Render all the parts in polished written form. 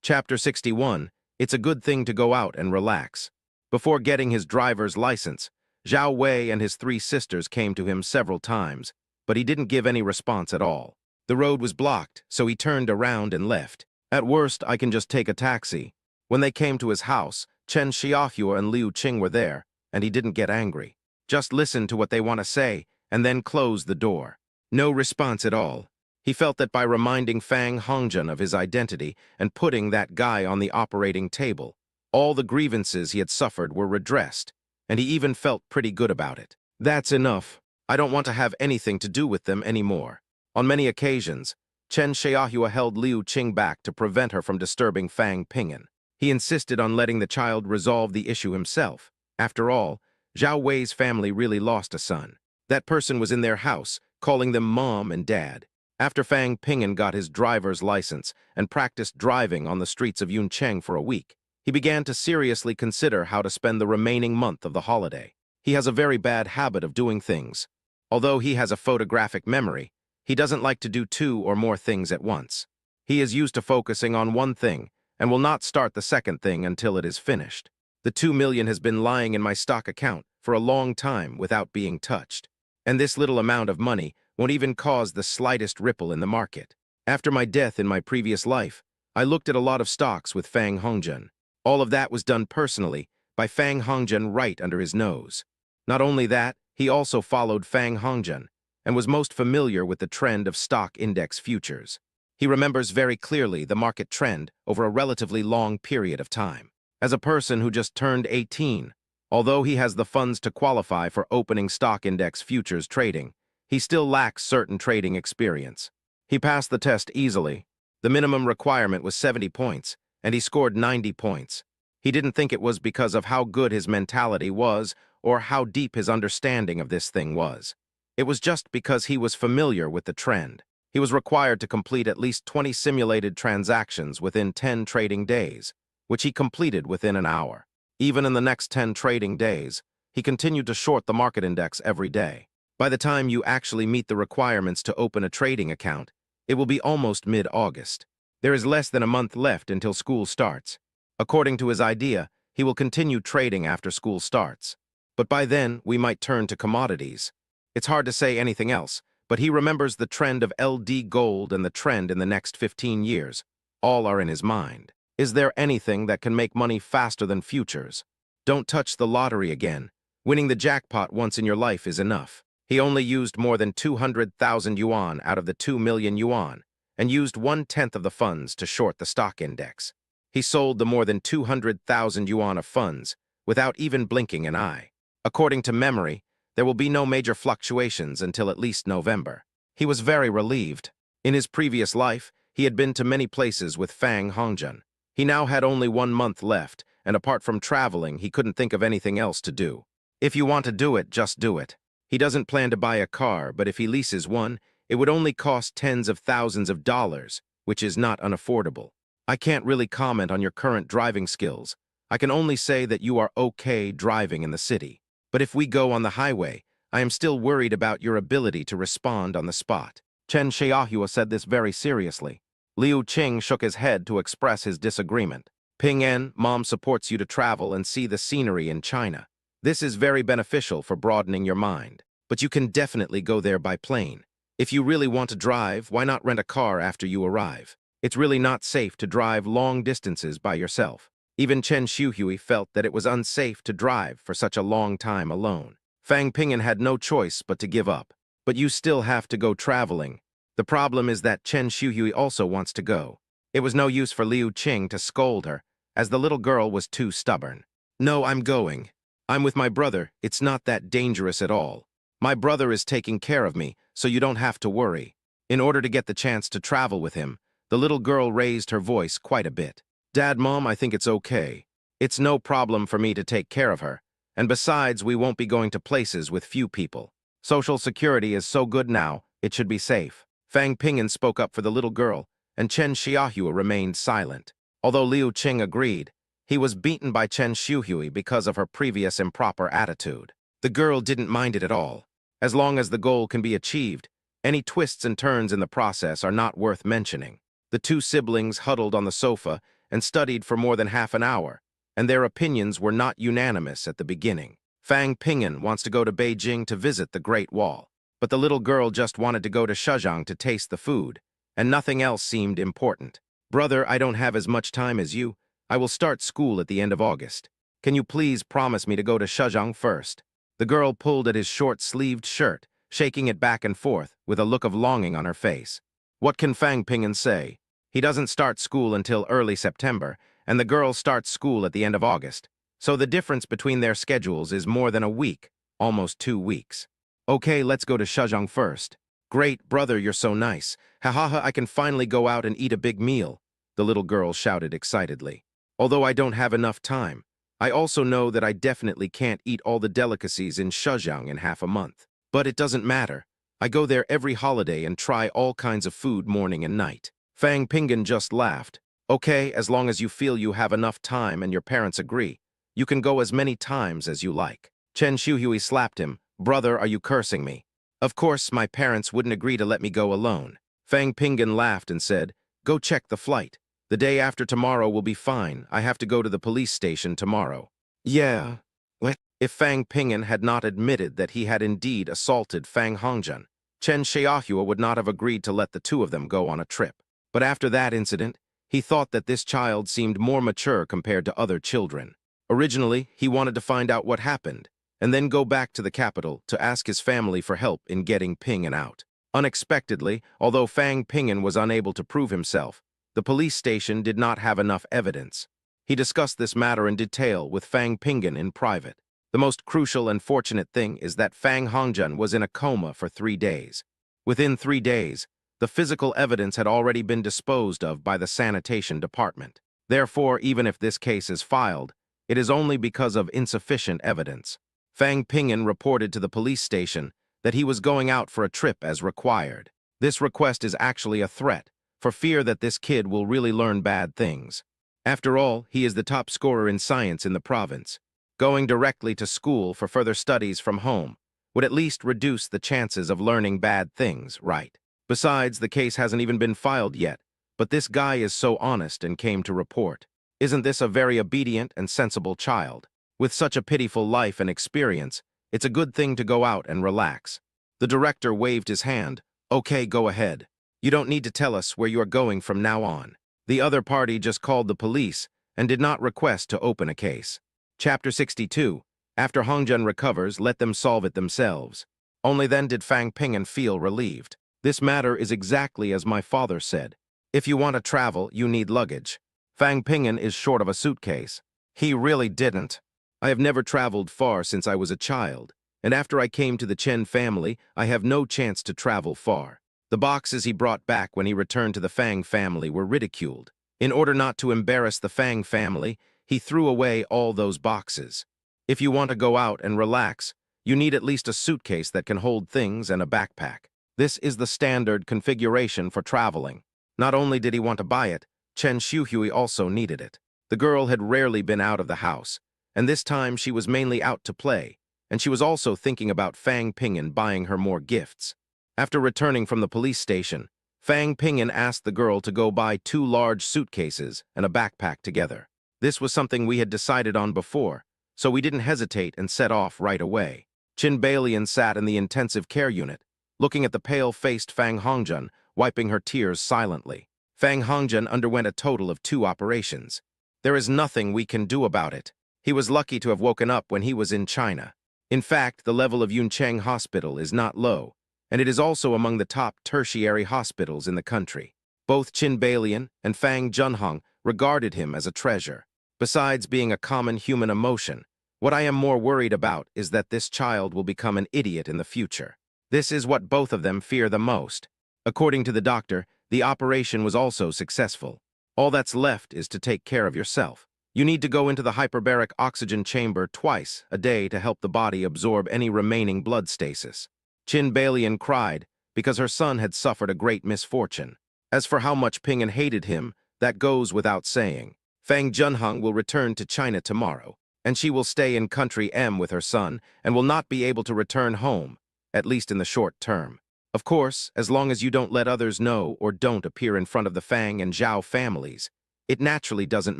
Chapter 61. It's a good thing to go out and relax. Before getting his driver's license, Zhao Wei and his three sisters came to him several times, but he didn't give any response at all. The road was blocked, so he turned around and left. At worst, I can just take a taxi. When they came to his house, Chen Xiaohua and Liu Qing were there, and he didn't get angry. Just listen to what they want to say, and then close the door. No response at all. He felt that by reminding Fang Hongjun of his identity and putting that guy on the operating table, all the grievances he had suffered were redressed, and he even felt pretty good about it. That's enough. I don't want to have anything to do with them anymore. On many occasions, Chen Xiaohua held Liu Qing back to prevent her from disturbing Fang Ping'an. He insisted on letting the child resolve the issue himself. After all, Zhao Wei's family really lost a son. That person was in their house, calling them Mom and Dad. After Fang Ping'an got his driver's license and practiced driving on the streets of Yuncheng for a week, he began to seriously consider how to spend the remaining month of the holiday. He has a very bad habit of doing things. Although he has a photographic memory, he doesn't like to do two or more things at once. He is used to focusing on one thing and will not start the second thing until it is finished. The 2 million has been lying in my stock account for a long time without being touched. And this little amount of money won't even cause the slightest ripple in the market. After my death in my previous life, I looked at a lot of stocks with Fang Hongjun. All of that was done personally by Fang Hongjun right under his nose. Not only that, he also followed Fang Hongjun and was most familiar with the trend of stock index futures. He remembers very clearly the market trend over a relatively long period of time. As a person who just turned 18, although he has the funds to qualify for opening stock index futures trading, he still lacks certain trading experience. He passed the test easily. The minimum requirement was 70 points, and he scored 90 points. He didn't think it was because of how good his mentality was or how deep his understanding of this thing was. It was just because he was familiar with the trend. He was required to complete at least 20 simulated transactions within 10 trading days, which he completed within an hour. Even in the next 10 trading days, he continued to short the market index every day. By the time you actually meet the requirements to open a trading account, it will be almost mid-August. There is less than a month left until school starts. According to his idea, he will continue trading after school starts. But by then, we might turn to commodities. It's hard to say anything else, but he remembers the trend of LD gold and the trend in the next 15 years. All are in his mind. Is there anything that can make money faster than futures? Don't touch the lottery again. Winning the jackpot once in your life is enough. He only used more than 200,000 yuan out of the 2 million yuan and used 1/10 of the funds to short the stock index. He sold the more than 200,000 yuan of funds without even blinking an eye. According to memory, there will be no major fluctuations until at least November. He was very relieved. In his previous life, he had been to many places with Fang Hongjun. He now had only 1 month left, and apart from traveling, he couldn't think of anything else to do. If you want to do it, just do it. He doesn't plan to buy a car, but if he leases one, it would only cost tens of thousands of dollars, which is not unaffordable. I can't really comment on your current driving skills. I can only say that you are okay driving in the city. But if we go on the highway, I am still worried about your ability to respond on the spot. Chen Xiaohua said this very seriously. Liu Qing shook his head to express his disagreement. Ping-en, Mom supports you to travel and see the scenery in China. This is very beneficial for broadening your mind. But you can definitely go there by plane. If you really want to drive, why not rent a car after you arrive? It's really not safe to drive long distances by yourself. Even Chen Xiuhui felt that it was unsafe to drive for such a long time alone. Fang Ping'an had no choice but to give up. But you still have to go traveling. The problem is that Chen Xiuhui also wants to go. It was no use for Liu Qing to scold her, as the little girl was too stubborn. No, I'm going. I'm with my brother. It's not that dangerous at all. My brother is taking care of me, so you don't have to worry. In order to get the chance to travel with him, the little girl raised her voice quite a bit. Dad, Mom, I think it's okay. It's no problem for me to take care of her. And besides, we won't be going to places with few people. Social security is so good now, it should be safe. Fang Ping'an spoke up for the little girl, and Chen Xiaohua remained silent. Although Liu Qing agreed, he was beaten by Chen Xiuhui because of her previous improper attitude. The girl didn't mind it at all. As long as the goal can be achieved, any twists and turns in the process are not worth mentioning. The two siblings huddled on the sofa and studied for more than half an hour, and their opinions were not unanimous at the beginning. Fang Ping'an wants to go to Beijing to visit the Great Wall, but the little girl just wanted to go to Shenzhen to taste the food, and nothing else seemed important. Brother, I don't have as much time as you. I will start school at the end of August. Can you please promise me to go to Shenzhen first? The girl pulled at his short-sleeved shirt, shaking it back and forth with a look of longing on her face. What can Fang Ping'an say? He doesn't start school until early September, and the girl starts school at the end of August. So the difference between their schedules is more than a week, almost 2 weeks. Okay, let's go to Shenzhen first. Great, brother, you're so nice. Ha ha ha, I can finally go out and eat a big meal, the little girl shouted excitedly. Although I don't have enough time, I also know that I definitely can't eat all the delicacies in Shenzhen in half a month. But it doesn't matter. I go there every holiday and try all kinds of food morning and night. Fang Ping'an just laughed. Okay, as long as you feel you have enough time and your parents agree, you can go as many times as you like. Chen Xiuhui slapped him. Brother, are you cursing me? Of course, my parents wouldn't agree to let me go alone. Fang Ping'an laughed and said, go check the flight. The day after tomorrow will be fine. I have to go to the police station tomorrow. Yeah. What? If Fang Ping'an had not admitted that he had indeed assaulted Fang Hongzhen, Chen Xiaohua would not have agreed to let the two of them go on a trip. But after that incident, he thought that this child seemed more mature compared to other children. Originally, he wanted to find out what happened, and then go back to the capital to ask his family for help in getting Ping'an out. Unexpectedly, although Fang Ping'an was unable to prove himself, the police station did not have enough evidence. He discussed this matter in detail with Fang Ping'an in private. The most crucial and fortunate thing is that Fang Hongzhen was in a coma for 3 days. Within 3 days, the physical evidence had already been disposed of by the sanitation department. Therefore, even if this case is filed, it is only because of insufficient evidence. Fang Ping'an reported to the police station that he was going out for a trip as required. This request is actually a threat, for fear that this kid will really learn bad things. After all, he is the top scorer in science in the province. Going directly to school for further studies from home would at least reduce the chances of learning bad things, right? Besides, the case hasn't even been filed yet, but this guy is so honest and came to report. Isn't this a very obedient and sensible child? With such a pitiful life and experience, it's a good thing to go out and relax. The director waved his hand. Okay, go ahead. You don't need to tell us where you are going from now on. The other party just called the police and did not request to open a case. Chapter 62. After Hongzhen recovers, let them solve it themselves. Only then did Fang Ping'an feel relieved. This matter is exactly as my father said. If you want to travel, you need luggage. Fang Ping'an is short of a suitcase. He really didn't. I have never traveled far since I was a child, and after I came to the Chen family, I have no chance to travel far. The boxes he brought back when he returned to the Fang family were ridiculed. In order not to embarrass the Fang family, he threw away all those boxes. If you want to go out and relax, you need at least a suitcase that can hold things and a backpack. This is the standard configuration for traveling. Not only did he want to buy it, Chen Xiuhui also needed it. The girl had rarely been out of the house, and this time she was mainly out to play, and she was also thinking about Fang Ping'an buying her more gifts. After returning from the police station, Fang Ping'an asked the girl to go buy 2 large suitcases and a backpack together. This was something we had decided on before, so we didn't hesitate and set off right away. Qin Bailian sat in the intensive care unit, looking at the pale-faced Fang Hongzhen, wiping her tears silently. Fang Hongzhen underwent a total of 2 operations. There is nothing we can do about it. He was lucky to have woken up when he was in China. In fact, the level of Yuncheng Hospital is not low, and it is also among the top tertiary hospitals in the country. Both Qin Bailian and Fang Junhong regarded him as a treasure. Besides being a common human emotion, what I am more worried about is that this child will become an idiot in the future. This is what both of them fear the most. According to the doctor, the operation was also successful. All that's left is to take care of yourself. You need to go into the hyperbaric oxygen chamber twice a day to help the body absorb any remaining blood stasis. Qin Bailian cried because her son had suffered a great misfortune. As for how much Ping'an hated him, that goes without saying. Fang Junhong will return to China tomorrow, and she will stay in Country M with her son and will not be able to return home, at least in the short term. Of course, as long as you don't let others know or don't appear in front of the Fang and Zhao families, it naturally doesn't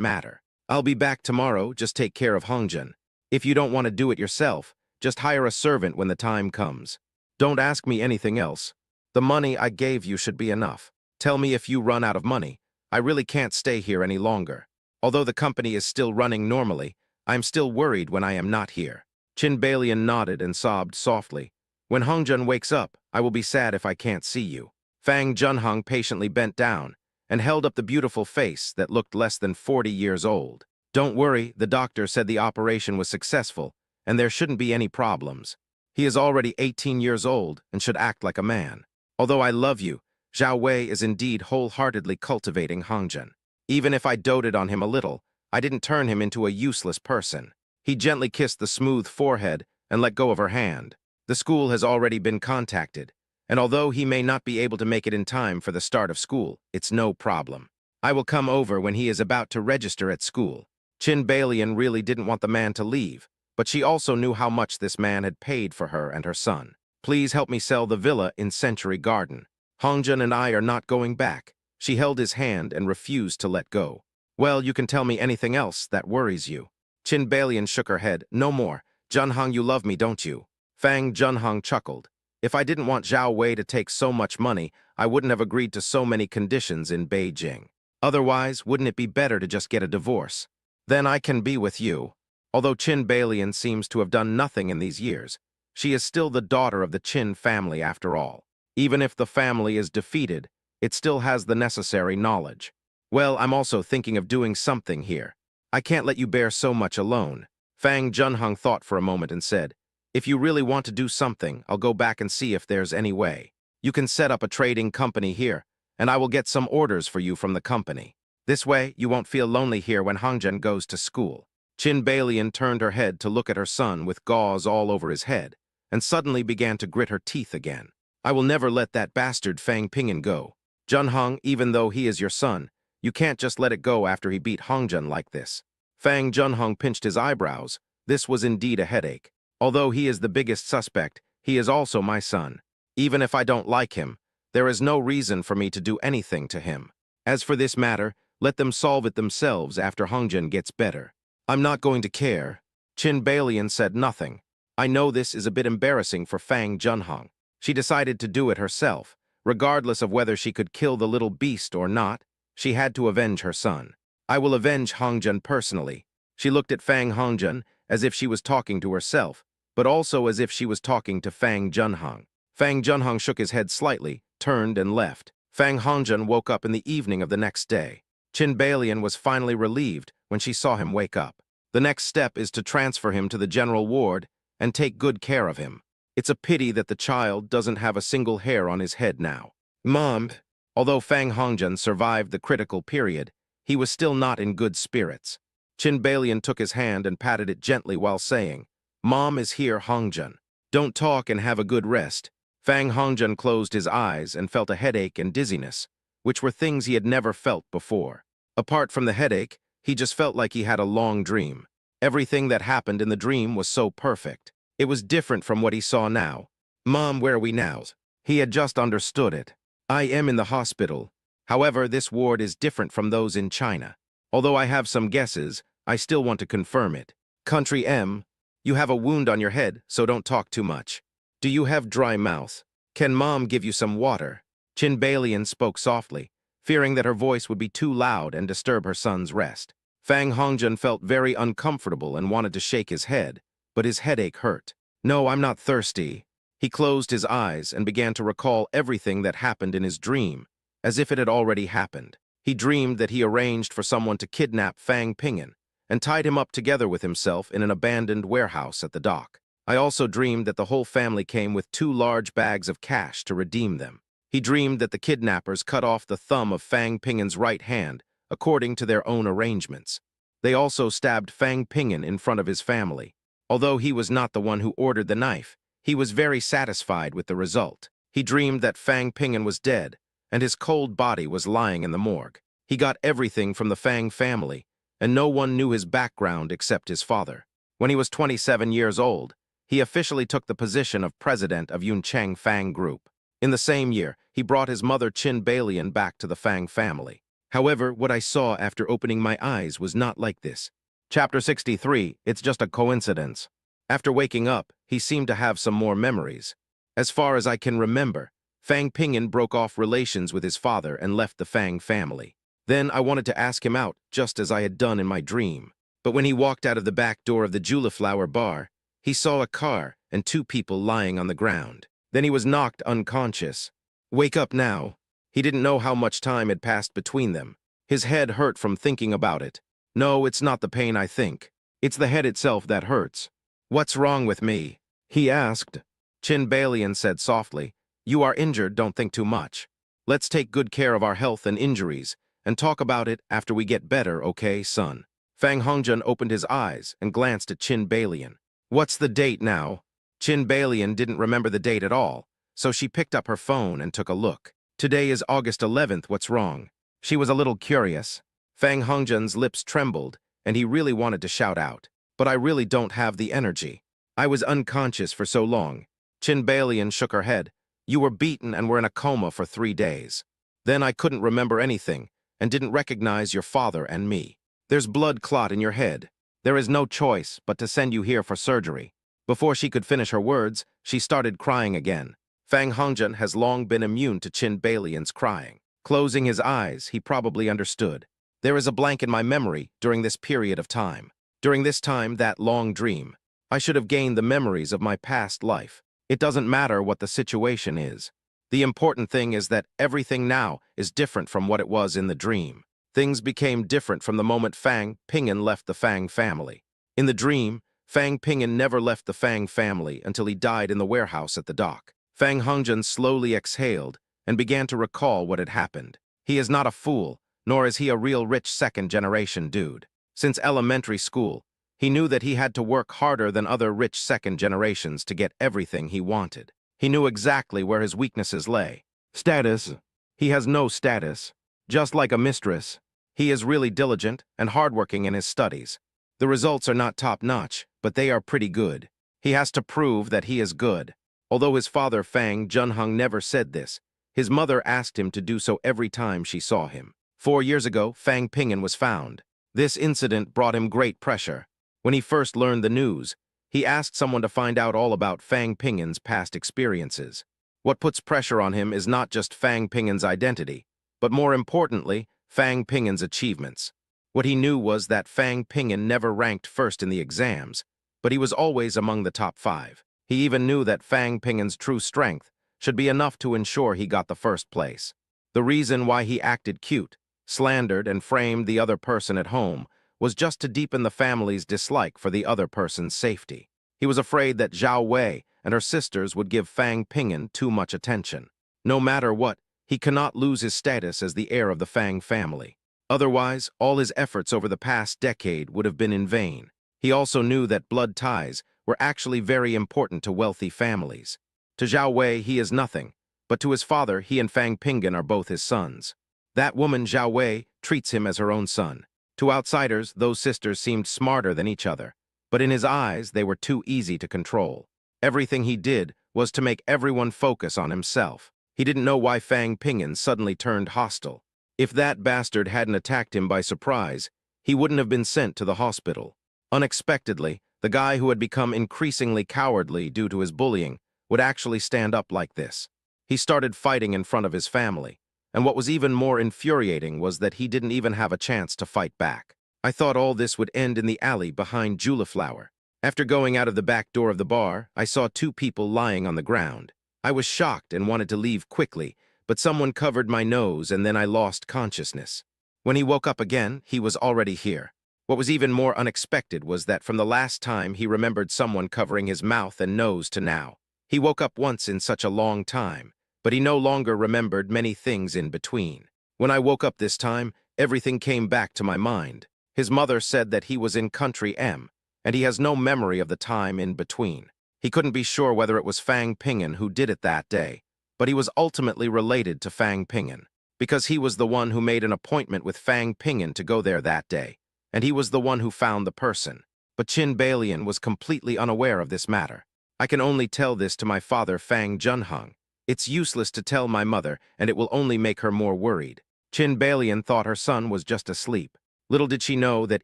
matter. I'll be back tomorrow, just take care of Hongjun. If you don't want to do it yourself, just hire a servant when the time comes. Don't ask me anything else. The money I gave you should be enough. Tell me if you run out of money. I really can't stay here any longer. Although the company is still running normally, I'm still worried when I am not here. Chin Balian nodded and sobbed softly. When Hongjun wakes up, I will be sad if I can't see you. Fang Junhong patiently bent down and held up the beautiful face that looked less than 40 years old. Don't worry, the doctor said the operation was successful and there shouldn't be any problems. He is already 18 years old and should act like a man. Although I love you, Zhao Wei is indeed wholeheartedly cultivating Hongjun. Even if I doted on him a little, I didn't turn him into a useless person. He gently kissed the smooth forehead and let go of her hand. The school has already been contacted, and although he may not be able to make it in time for the start of school, it's no problem. I will come over when he is about to register at school. Chin Balian really didn't want the man to leave, but she also knew how much this man had paid for her and her son. Please help me sell the villa in Century Garden. Hongjun and I are not going back. She held his hand and refused to let go. Well, you can tell me anything else that worries you. Chin Balian shook her head. No more. Junhong, you love me, don't you? Fang Junhong chuckled. If I didn't want Zhao Wei to take so much money, I wouldn't have agreed to so many conditions in Beijing. Otherwise, wouldn't it be better to just get a divorce? Then I can be with you. Although Chin Balian seems to have done nothing in these years, she is still the daughter of the Chin family after all. Even if the family is defeated, it still has the necessary knowledge. Well, I'm also thinking of doing something here. I can't let you bear so much alone. Fang Junhong thought for a moment and said, if you really want to do something, I'll go back and see if there's any way. You can set up a trading company here, and I will get some orders for you from the company. This way, you won't feel lonely here when Hongjun goes to school. Chin Balian turned her head to look at her son with gauze all over his head, and suddenly began to grit her teeth again. I will never let that bastard Fang Ping'an go. Junhong, even though he is your son, you can't just let it go after he beat Hongjun like this. Fang Junhong pinched his eyebrows. This was indeed a headache. Although he is the biggest suspect, he is also my son. Even if I don't like him, there is no reason for me to do anything to him. As for this matter, let them solve it themselves after Hongjun gets better. I'm not going to care. Chin Balian said nothing. I know this is a bit embarrassing for Fang Junhong. She decided to do it herself. Regardless of whether she could kill the little beast or not, she had to avenge her son. I will avenge Hongjun personally. She looked at Fang Hongjun as if she was talking to herself, but also as if she was talking to Fang Junhong. Fang Junhong shook his head slightly, turned and left. Fang Hongjun woke up in the evening of the next day. Chin Balian was finally relieved when she saw him wake up. The next step is to transfer him to the general ward and take good care of him. It's a pity that the child doesn't have a single hair on his head now. Mom, although Fang Hongjun survived the critical period, he was still not in good spirits. Chin Balian took his hand and patted it gently while saying, Mom is here, Hongjun. Don't talk and have a good rest. Fang Hongjun closed his eyes and felt a headache and dizziness, which were things he had never felt before. Apart from the headache, he just felt like he had a long dream. Everything that happened in the dream was so perfect. It was different from what he saw now. Mom, where are we now? He had just understood it. I am in the hospital. However, this ward is different from those in China. Although I have some guesses, I still want to confirm it. Country M, you have a wound on your head, so don't talk too much. Do you have dry mouth? Can Mom give you some water? Chin Balian spoke softly, fearing that her voice would be too loud and disturb her son's rest. Fang Hongjun felt very uncomfortable and wanted to shake his head, but his headache hurt. No, I'm not thirsty. He closed his eyes and began to recall everything that happened in his dream, as if it had already happened. He dreamed that he arranged for someone to kidnap Fang Ping'an and tied him up together with himself in an abandoned warehouse at the dock. I also dreamed that the whole family came with 2 large bags of cash to redeem them. He dreamed that the kidnappers cut off the thumb of Fang Ping'an's right hand, according to their own arrangements. They also stabbed Fang Ping'an in front of his family. Although he was not the one who ordered the knife, he was very satisfied with the result. He dreamed that Fang Ping'an was dead, and his cold body was lying in the morgue. He got everything from the Fang family, and no one knew his background except his father. When he was 27 years old, he officially took the position of president of Yuncheng Fang Group. In the same year, he brought his mother Chin Balian back to the Fang family. However, what I saw after opening my eyes was not like this. Chapter 63, it's just a coincidence. After waking up, he seemed to have some more memories. As far as I can remember, Fang Ping'an broke off relations with his father and left the Fang family. Then I wanted to ask him out, just as I had done in my dream. But when he walked out of the back door of the Juliflower bar, he saw a car and two people lying on the ground. Then he was knocked unconscious. Wake up now. He didn't know how much time had passed between them. His head hurt from thinking about it. No, it's not the pain I think. It's the head itself that hurts. What's wrong with me? He asked. Chin Balian said softly, you are injured, don't think too much. Let's take good care of our health and injuries, and talk about it after we get better, okay, son? Fang Hongjun opened his eyes and glanced at Chin Balian. What's the date now? Chin Balian didn't remember the date at all, so she picked up her phone and took a look. Today is August 11th, what's wrong? She was a little curious. Fang Hongjun's lips trembled, and he really wanted to shout out. But I really don't have the energy. I was unconscious for so long. Chin Balian shook her head. You were beaten and were in a coma for 3 days. Then I couldn't remember anything, and didn't recognize your father and me. There's blood clot in your head. There is no choice but to send you here for surgery. Before she could finish her words, she started crying again. Fang Hongjun has long been immune to Chin Balian's crying. Closing his eyes, he probably understood. There is a blank in my memory during this period of time. During this time, that long dream, I should have gained the memories of my past life. It doesn't matter what the situation is. The important thing is that everything now is different from what it was in the dream. Things became different from the moment Fang Ping'an left the Fang family. In the dream, Fang Ping'an never left the Fang family until he died in the warehouse at the dock. Fang Hongjun slowly exhaled and began to recall what had happened. He is not a fool, nor is he a real rich second-generation dude. Since elementary school, he knew that he had to work harder than other rich second generations to get everything he wanted. He knew exactly where his weaknesses lay. Status. He has no status. Just like a mistress, he is really diligent and hardworking in his studies. The results are not top-notch, but they are pretty good. He has to prove that he is good. Although his father Fang Junhung never said this, his mother asked him to do so every time she saw him. 4 years ago, Fang Ping'an was found. This incident brought him great pressure. When he first learned the news, he asked someone to find out all about Fang Ping'an's past experiences. What puts pressure on him is not just Fang Ping'an's identity, but more importantly, Fang Ping'an's achievements. What he knew was that Fang Ping'an never ranked first in the exams, but he was always among the top 5. He even knew that Fang Ping'an's true strength should be enough to ensure he got the first place. The reason why he acted cute, slandered, and framed the other person at home was just to deepen the family's dislike for the other person's safety. He was afraid that Zhao Wei and her sisters would give Fang Ping'an too much attention. No matter what, he cannot lose his status as the heir of the Fang family. Otherwise, all his efforts over the past decade would have been in vain. He also knew that blood ties were actually very important to wealthy families. To Zhao Wei, he is nothing, but to his father, he and Fang Ping'an are both his sons. That woman, Zhao Wei, treats him as her own son. To outsiders, those sisters seemed smarter than each other, but in his eyes, they were too easy to control. Everything he did was to make everyone focus on himself. He didn't know why Fang Ping'an suddenly turned hostile. If that bastard hadn't attacked him by surprise, he wouldn't have been sent to the hospital. Unexpectedly, the guy who had become increasingly cowardly due to his bullying would actually stand up like this. He started fighting in front of his family, and what was even more infuriating was that he didn't even have a chance to fight back. I thought all this would end in the alley behind Juliflower. After going out of the back door of the bar, I saw 2 people lying on the ground. I was shocked and wanted to leave quickly, but someone covered my nose and then I lost consciousness. When he woke up again, he was already here. What was even more unexpected was that from the last time he remembered someone covering his mouth and nose to now. He woke up once in such a long time, but he no longer remembered many things in between. When I woke up this time, everything came back to my mind. His mother said that he was in Country M, and he has no memory of the time in between. He couldn't be sure whether it was Fang Ping'an who did it that day, but he was ultimately related to Fang Ping'an, because he was the one who made an appointment with Fang Ping'an to go there that day, and he was the one who found the person. But Chin Balian was completely unaware of this matter. I can only tell this to my father Fang Junhung. It's useless to tell my mother, and it will only make her more worried. Chin Balian thought her son was just asleep. Little did she know that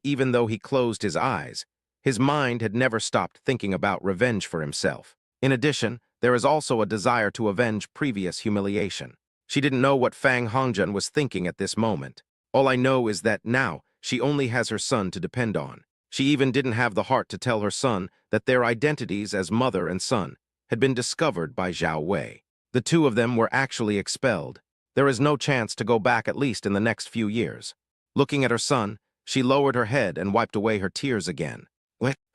even though he closed his eyes, his mind had never stopped thinking about revenge for himself. In addition, there is also a desire to avenge previous humiliation. She didn't know what Fang Hongjun was thinking at this moment. All I know is that now she only has her son to depend on. She even didn't have the heart to tell her son that their identities as mother and son had been discovered by Zhao Wei. The two of them were actually expelled. There is no chance to go back, at least in the next few years. Looking at her son, she lowered her head and wiped away her tears again.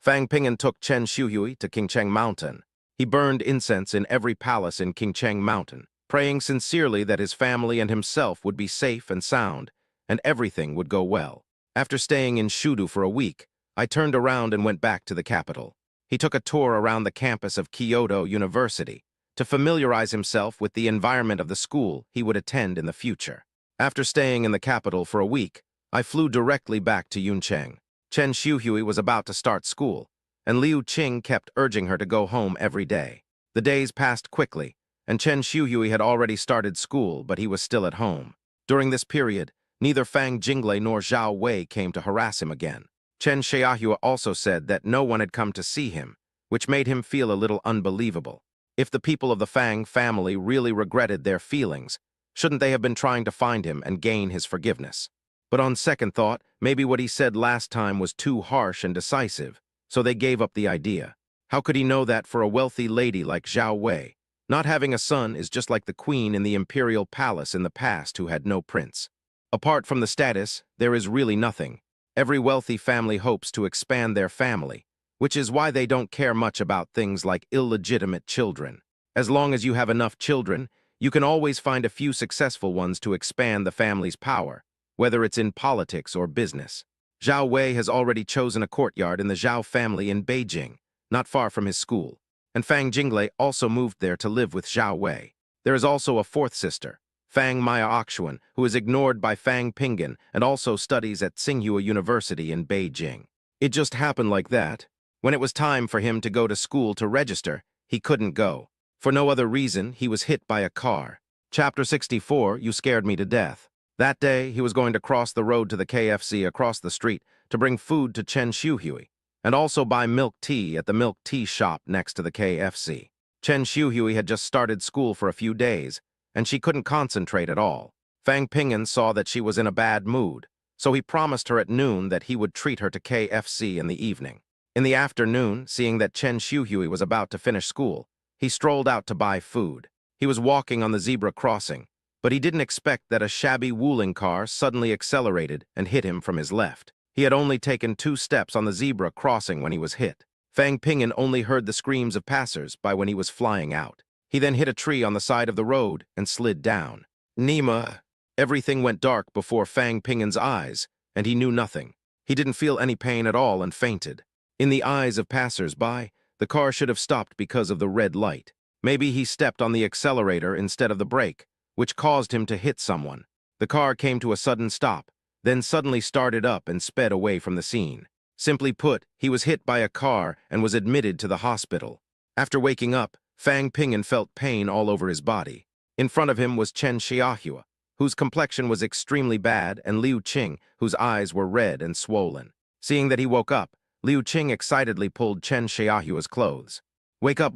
Fang Ping'an took Chen Xiuhui to Qingcheng Mountain. He burned incense in every palace in Qingcheng Mountain, praying sincerely that his family and himself would be safe and sound, and everything would go well. After staying in Shudu for a week, I turned around and went back to the capital. He took a tour around the campus of Kyoto University to familiarize himself with the environment of the school he would attend in the future. After staying in the capital for a week, I flew directly back to Yuncheng. Chen Xiuhui was about to start school, and Liu Qing kept urging her to go home every day. The days passed quickly, and Chen Xiuhui had already started school, but he was still at home. During this period, neither Fang Jinglei nor Zhao Wei came to harass him again. Chen Xiaohua also said that no one had come to see him, which made him feel a little unbelievable. If the people of the Fang family really regretted their feelings, shouldn't they have been trying to find him and gain his forgiveness? But on second thought, maybe what he said last time was too harsh and decisive, so they gave up the idea. How could he know that for a wealthy lady like Zhao Wei? Not having a son is just like the queen in the imperial palace in the past who had no prince. Apart from the status, there is really nothing. Every wealthy family hopes to expand their family, which is why they don't care much about things like illegitimate children. As long as you have enough children, you can always find a few successful ones to expand the family's power, whether it's in politics or business. Zhao Wei has already chosen a courtyard in the Zhao family in Beijing, not far from his school, and Fang Jinglei also moved there to live with Zhao Wei. There is also a fourth sister, Fang Maya Oxuan, who is ignored by Fang Ping'an and also studies at Tsinghua University in Beijing. It just happened like that. When it was time for him to go to school to register, he couldn't go. For no other reason, he was hit by a car. Chapter 64, You Scared Me to Death. That day, he was going to cross the road to the KFC across the street to bring food to Chen Xiuhui, and also buy milk tea at the milk tea shop next to the KFC. Chen Xiuhui had just started school for a few days, and she couldn't concentrate at all. Fang Ping'an saw that she was in a bad mood, so he promised her at noon that he would treat her to KFC in the evening. In the afternoon, seeing that Chen Xiuhui was about to finish school, he strolled out to buy food. He was walking on the zebra crossing, but he didn't expect that a shabby Wuling car suddenly accelerated and hit him from his left. He had only taken 2 steps on the zebra crossing when he was hit. Fang Ping'an only heard the screams of passers-by when he was flying out. He then hit a tree on the side of the road and slid down. Nima! Everything went dark before Fang Ping'an's eyes, and he knew nothing. He didn't feel any pain at all and fainted. In the eyes of passers-by, the car should have stopped because of the red light. Maybe he stepped on the accelerator instead of the brake, which caused him to hit someone. The car came to a sudden stop, then suddenly started up and sped away from the scene. Simply put, he was hit by a car and was admitted to the hospital. After waking up, Fang Ping'an felt pain all over his body. In front of him was Chen Xiaohua, whose complexion was extremely bad, and Liu Qing, whose eyes were red and swollen. Seeing that he woke up, Liu Qing excitedly pulled Chen Xiaohua's clothes. Wake up,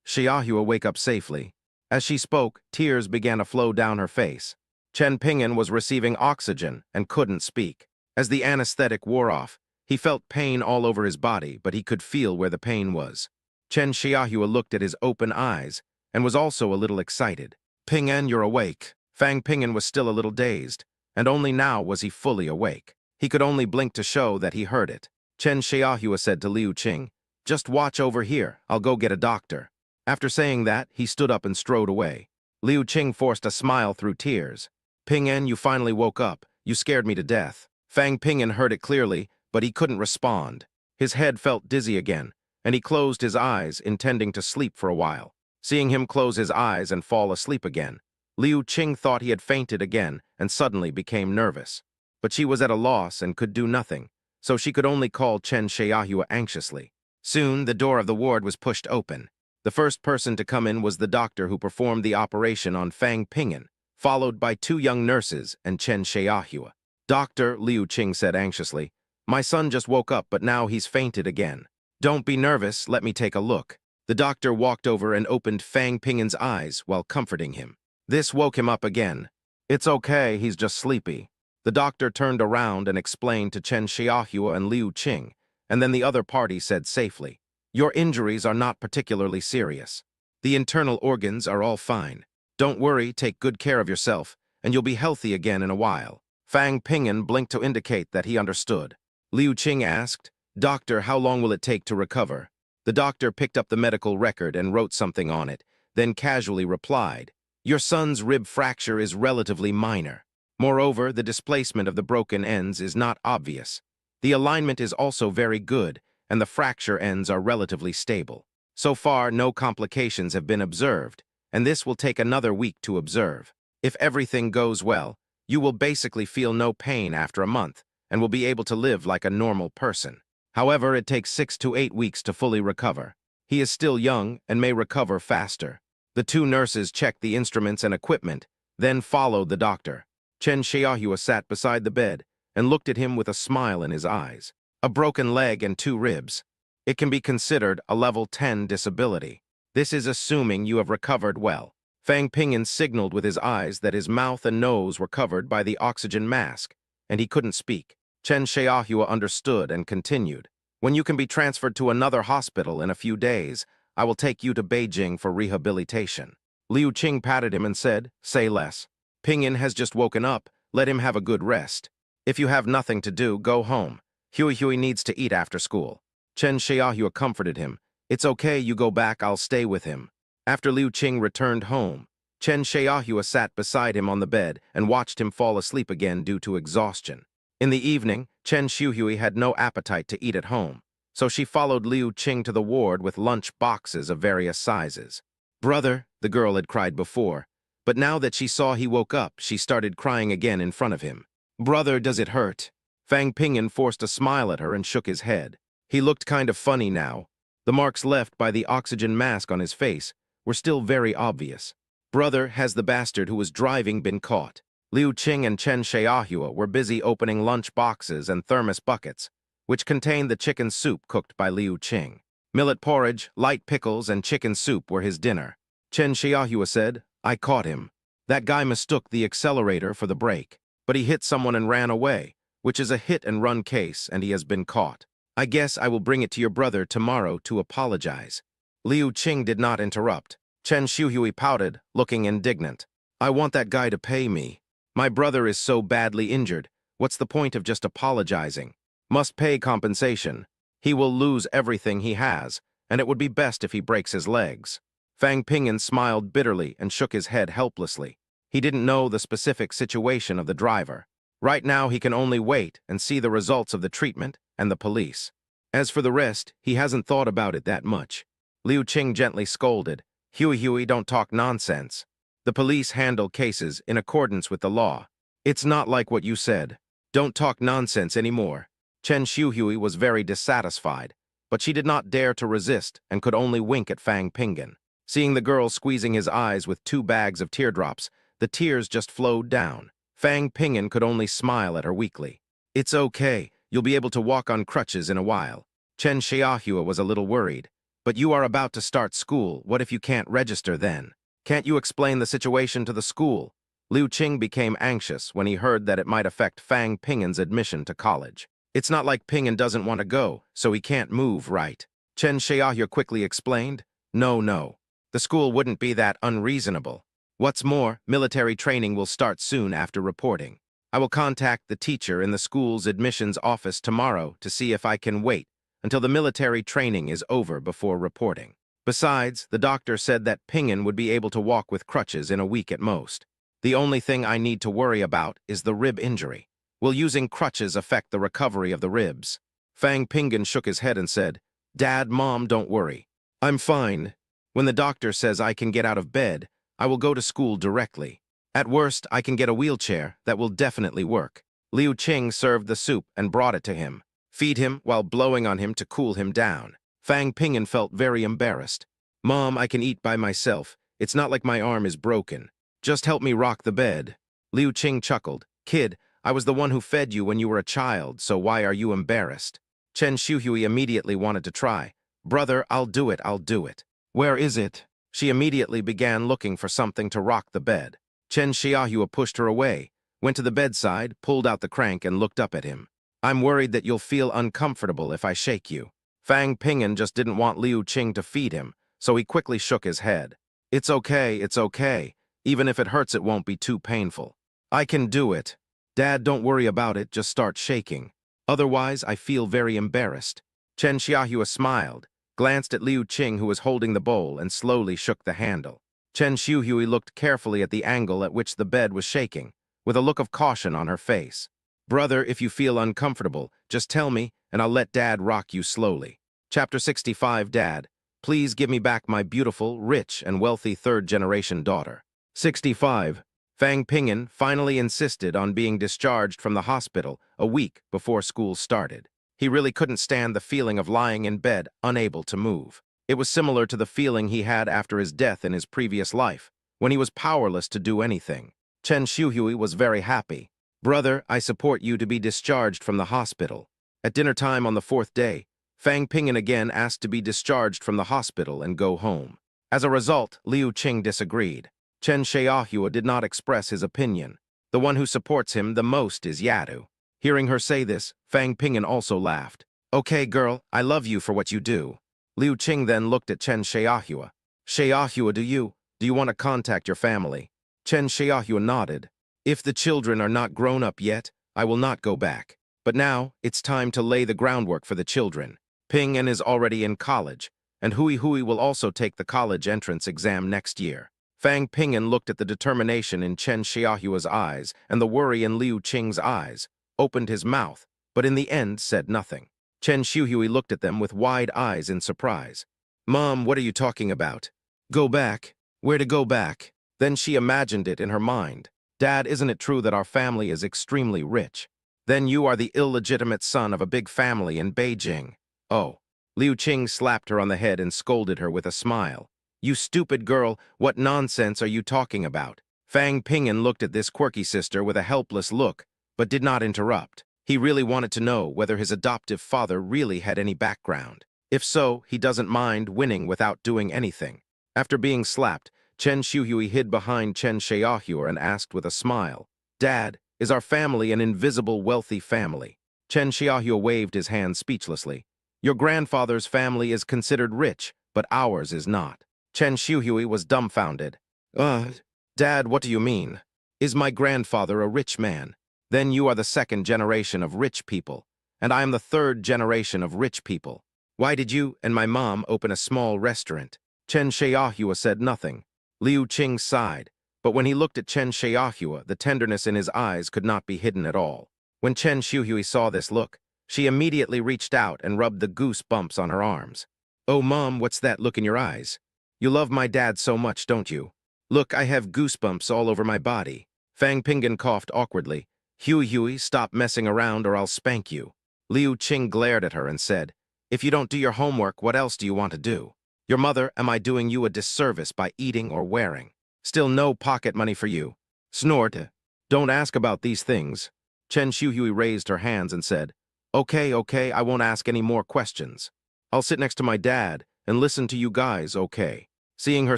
Xiaohua, wake up safely." As she spoke, tears began to flow down her face. Chen Ping'an was receiving oxygen and couldn't speak. As the anesthetic wore off, he felt pain all over his body, but he could feel where the pain was. Chen Xiaohua looked at his open eyes and was also a little excited. "Ping'an, you're awake." Fang Ping'an was still a little dazed, and only now was he fully awake. He could only blink to show that he heard it. Chen Xiaohua said to Liu Qing, "Just watch over here, I'll go get a doctor." After saying that, he stood up and strode away. Liu Qing forced a smile through tears. "Ping'an, you finally woke up. You scared me to death." Fang Ping'an heard it clearly, but he couldn't respond. His head felt dizzy again, and he closed his eyes, intending to sleep for a while. Seeing him close his eyes and fall asleep again, Liu Qing thought he had fainted again and suddenly became nervous. But she was at a loss and could do nothing, so she could only call Chen Xiaohua anxiously. Soon, the door of the ward was pushed open. The first person to come in was the doctor who performed the operation on Fang Ping'an, followed by two young nurses and Chen Xiaohua. "Doctor," Liu Qing said anxiously, "my son just woke up, but now he's fainted again. Don't be nervous, let me take a look." The doctor walked over and opened Fang Pingin's eyes while comforting him. This woke him up again. "It's okay, he's just sleepy." The doctor turned around and explained to Chen Xiaohua and Liu Qing, and then the other party said safely, "Your injuries are not particularly serious. The internal organs are all fine. Don't worry, take good care of yourself, and you'll be healthy again in a while." Fang Pingin blinked to indicate that he understood. Liu Qing asked, "Doctor, how long will it take to recover?" The doctor picked up the medical record and wrote something on it, then casually replied, "Your son's rib fracture is relatively minor. Moreover, the displacement of the broken ends is not obvious. The alignment is also very good, and the fracture ends are relatively stable. So far, no complications have been observed, and this will take another week to observe. If everything goes well, you will basically feel no pain after a month and will be able to live like a normal person. However, it takes 6 to 8 weeks to fully recover. He is still young and may recover faster." The two nurses checked the instruments and equipment, then followed the doctor. Chen Xiaohua sat beside the bed and looked at him with a smile in his eyes. "A broken leg and 2 ribs. It can be considered a level 10 disability. This is assuming you have recovered well." Fang Pingin signaled with his eyes that his mouth and nose were covered by the oxygen mask, and he couldn't speak. Chen Xiaohua understood and continued, "When you can be transferred to another hospital in a few days, I will take you to Beijing for rehabilitation." Liu Qing patted him and said, "Say less. Pingin has just woken up, let him have a good rest. If you have nothing to do, go home. Hui needs to eat after school." Chen Xiaohua comforted him, "It's okay, you go back, I'll stay with him." After Liu Qing returned home, Chen Xiaohua sat beside him on the bed and watched him fall asleep again due to exhaustion. In the evening, Chen Xiuhui had no appetite to eat at home, so she followed Liu Qing to the ward with lunch boxes of various sizes. "Brother," the girl had cried before, but now that she saw he woke up, she started crying again in front of him. "Brother, does it hurt?" Fang Pingin forced a smile at her and shook his head. He looked kind of funny now. The marks left by the oxygen mask on his face were still very obvious. "Brother, has the bastard who was driving been caught?" Liu Qing and Chen Xiaohua were busy opening lunch boxes and thermos buckets, which contained the chicken soup cooked by Liu Qing. Millet porridge, light pickles, and chicken soup were his dinner. Chen Xiaohua said, "I caught him. That guy mistook the accelerator for the brake, but he hit someone and ran away, which is a hit-and-run case, and he has been caught. I guess I will bring it to your brother tomorrow to apologize." Liu Qing did not interrupt. Chen Xiuhui pouted, looking indignant. "I want that guy to pay me. My brother is so badly injured. What's the point of just apologizing? Must pay compensation. He will lose everything he has, and it would be best if he breaks his legs." Fang Pingin smiled bitterly and shook his head helplessly. He didn't know the specific situation of the driver. Right now, he can only wait and see the results of the treatment and the police. As for the rest, he hasn't thought about it that much. Liu Qing gently scolded, Hui, don't talk nonsense. The police handle cases in accordance with the law. It's not like what you said. Don't talk nonsense anymore." Chen Xiuhui was very dissatisfied, but she did not dare to resist and could only wink at Fang Pingin. Seeing the girl squeezing his eyes with 2 bags of teardrops, the tears just flowed down. Fang Pingin could only smile at her weakly. "It's okay, you'll be able to walk on crutches in a while." Chen Xiaohua was a little worried. "But you are about to start school, what if you can't register then? Can't you explain the situation to the school?" Liu Qing became anxious when he heard that it might affect Fang Pingin's admission to college. "It's not like Pingin doesn't want to go, so he can't move, right?" Chen Xiaohua quickly explained, No. The school wouldn't be that unreasonable. What's more, military training will start soon after reporting. I will contact the teacher in the school's admissions office tomorrow to see if I can wait until the military training is over before reporting. Besides, the doctor said that Pingin would be able to walk with crutches in a week at most. The only thing I need to worry about is the rib injury. Will using crutches affect the recovery of the ribs? Fang Pingin shook his head and said, "Dad, Mom, don't worry. I'm fine. When the doctor says I can get out of bed, I will go to school directly. At worst, I can get a wheelchair that will definitely work." Liu Qing served the soup and brought it to him. Feed him while blowing on him to cool him down. Fang Pingin felt very embarrassed. "Mom, I can eat by myself. It's not like my arm is broken." Just help me rock the bed. Liu Qing chuckled. Kid, I was the one who fed you when you were a child, so why are you embarrassed? Chen Xiuhui immediately wanted to try. Brother, I'll do it, I'll do it. Where is it? She immediately began looking for something to rock the bed. Chen Xiaohua pushed her away, went to the bedside, pulled out the crank, and looked up at him. I'm worried that you'll feel uncomfortable if I shake you. Fang Ping'an just didn't want Liu Qing to feed him, so he quickly shook his head. It's okay, it's okay. Even if it hurts, it won't be too painful. I can do it. Dad, don't worry about it, just start shaking. Otherwise, I feel very embarrassed. Chen Xiaohua smiled, glanced at Liu Qing, who was holding the bowl, and slowly shook the handle. Chen Xiuhui looked carefully at the angle at which the bed was shaking, with a look of caution on her face. Brother, if you feel uncomfortable, just tell me, and I'll let Dad rock you slowly. Chapter 65. Dad, please give me back my beautiful, rich, and wealthy third-generation daughter. 65. Fang Ping'an finally insisted on being discharged from the hospital a week before school started. He really couldn't stand the feeling of lying in bed, unable to move. It was similar to the feeling he had after his death in his previous life, when he was powerless to do anything. Chen Xiuhui was very happy. Brother, I support you to be discharged from the hospital. At dinner time on the 4th day, Fang Ping'an again asked to be discharged from the hospital and go home. As a result, Liu Qing disagreed. Chen Xiaohua did not express his opinion. The one who supports him the most is Yadu. Hearing her say this, Fang Ping'an also laughed. Okay, girl, I love you for what you do. Liu Qing then looked at Chen Xiaohua. Xiaohua, do you want to contact your family? Chen Xiaohua nodded. If the children are not grown up yet, I will not go back. But now, it's time to lay the groundwork for the children. Ping'an is already in college, and Hui will also take the college entrance exam next year. Fang Ping'an looked at the determination in Chen Xiaohua's eyes and the worry in Liu Qing's eyes, opened his mouth, but in the end said nothing. Chen Xiuhui looked at them with wide eyes in surprise. Mom, what are you talking about? Go back? Where to go back? Then she imagined it in her mind. Dad, isn't it true that our family is extremely rich? Then you are the illegitimate son of a big family in Beijing. Oh. Liu Qing slapped her on the head and scolded her with a smile. You stupid girl, what nonsense are you talking about? Fang Ping'an looked at this quirky sister with a helpless look, but did not interrupt. He really wanted to know whether his adoptive father really had any background. If so, he doesn't mind winning without doing anything. After being slapped, Chen Xiuhui hid behind Chen Xiaohua and asked with a smile, Dad, is our family an invisible wealthy family? Chen Xiaohua waved his hand speechlessly. Your grandfather's family is considered rich, but ours is not. Chen Xiuhui was dumbfounded. Dad, what do you mean? Is my grandfather a rich man? Then you are the second generation of rich people, and I am the third generation of rich people. Why did you and my mom open a small restaurant? Chen Xiaohua said nothing. Liu Qing sighed, but when he looked at Chen Xiaohua, the tenderness in his eyes could not be hidden at all. When Chen Xiuhui saw this look, she immediately reached out and rubbed the goose bumps on her arms. Oh, Mom, what's that look in your eyes? You love my dad so much, don't you? Look, I have goosebumps all over my body. Fang Ping'an coughed awkwardly. Hui, stop messing around or I'll spank you. Liu Qing glared at her and said, If you don't do your homework, what else do you want to do? Your mother, am I doing you a disservice by eating or wearing? Still no pocket money for you. Snort. Don't ask about these things. Chen Xiuhui raised her hands and said, Okay, I won't ask any more questions. I'll sit next to my dad and listen to you guys, okay? Seeing her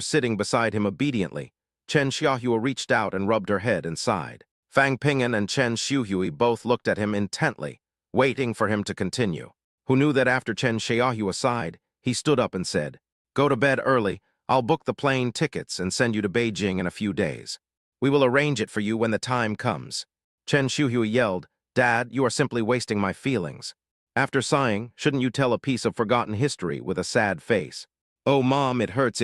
sitting beside him obediently, Chen Xiaohua reached out and rubbed her head and sighed. Fang Ping'an and Chen Xiuhui both looked at him intently, waiting for him to continue. Who knew that after Chen Xiaohua sighed, he stood up and said, Go to bed early. I'll book the plane tickets and send you to Beijing in a few days. We will arrange it for you when the time comes. Chen Xiuhui yelled, Dad, you are simply wasting my feelings. After sighing, shouldn't you tell a piece of forgotten history with a sad face? Oh, Mom, it hurts.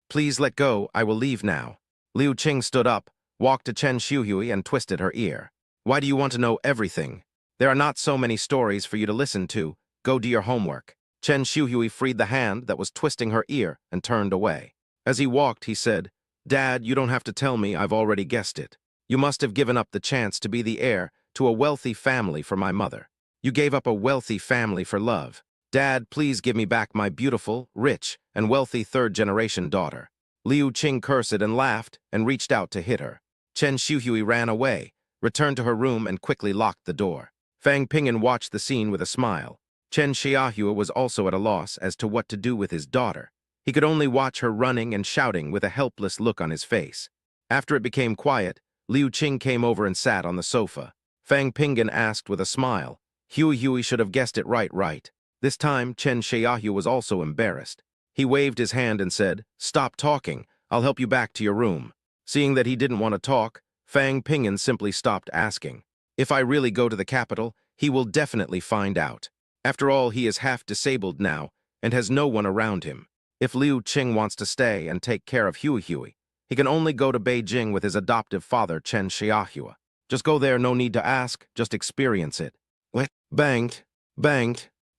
Please let go, I will leave now. Liu Qing stood up, walked to Chen Xiuhui and twisted her ear. Why do you want to know everything? There are not so many stories for you to listen to. Go do your homework. Chen Xiuhui freed the hand that was twisting her ear and turned away. As he walked, he said, Dad, you don't have to tell me, I've already guessed it. You must have given up the chance to be the heir to a wealthy family for my mother. You gave up a wealthy family for love. Dad, please give me back my beautiful, rich, and wealthy third-generation daughter. Liu Qing cursed and laughed and reached out to hit her. Chen Xiuhui ran away, returned to her room and quickly locked the door. Fang Ping'an watched the scene with a smile. Chen Xiaohua was also at a loss as to what to do with his daughter. He could only watch her running and shouting with a helpless look on his face. After it became quiet, Liu Qing came over and sat on the sofa. Fang Ping'an asked with a smile. Hui should have guessed it right. This time, Chen Xiaohua was also embarrassed. He waved his hand and said, "Stop talking. I'll help you back to your room." Seeing that he didn't want to talk, Fang Ping'an simply stopped asking. If I really go to the capital, he will definitely find out. After all, he is half disabled now and has no one around him. If Liu Qing wants to stay and take care of Hui, he can only go to Beijing with his adoptive father, Chen Xiaohua. Just go there, no need to ask, just experience it. What? Banged,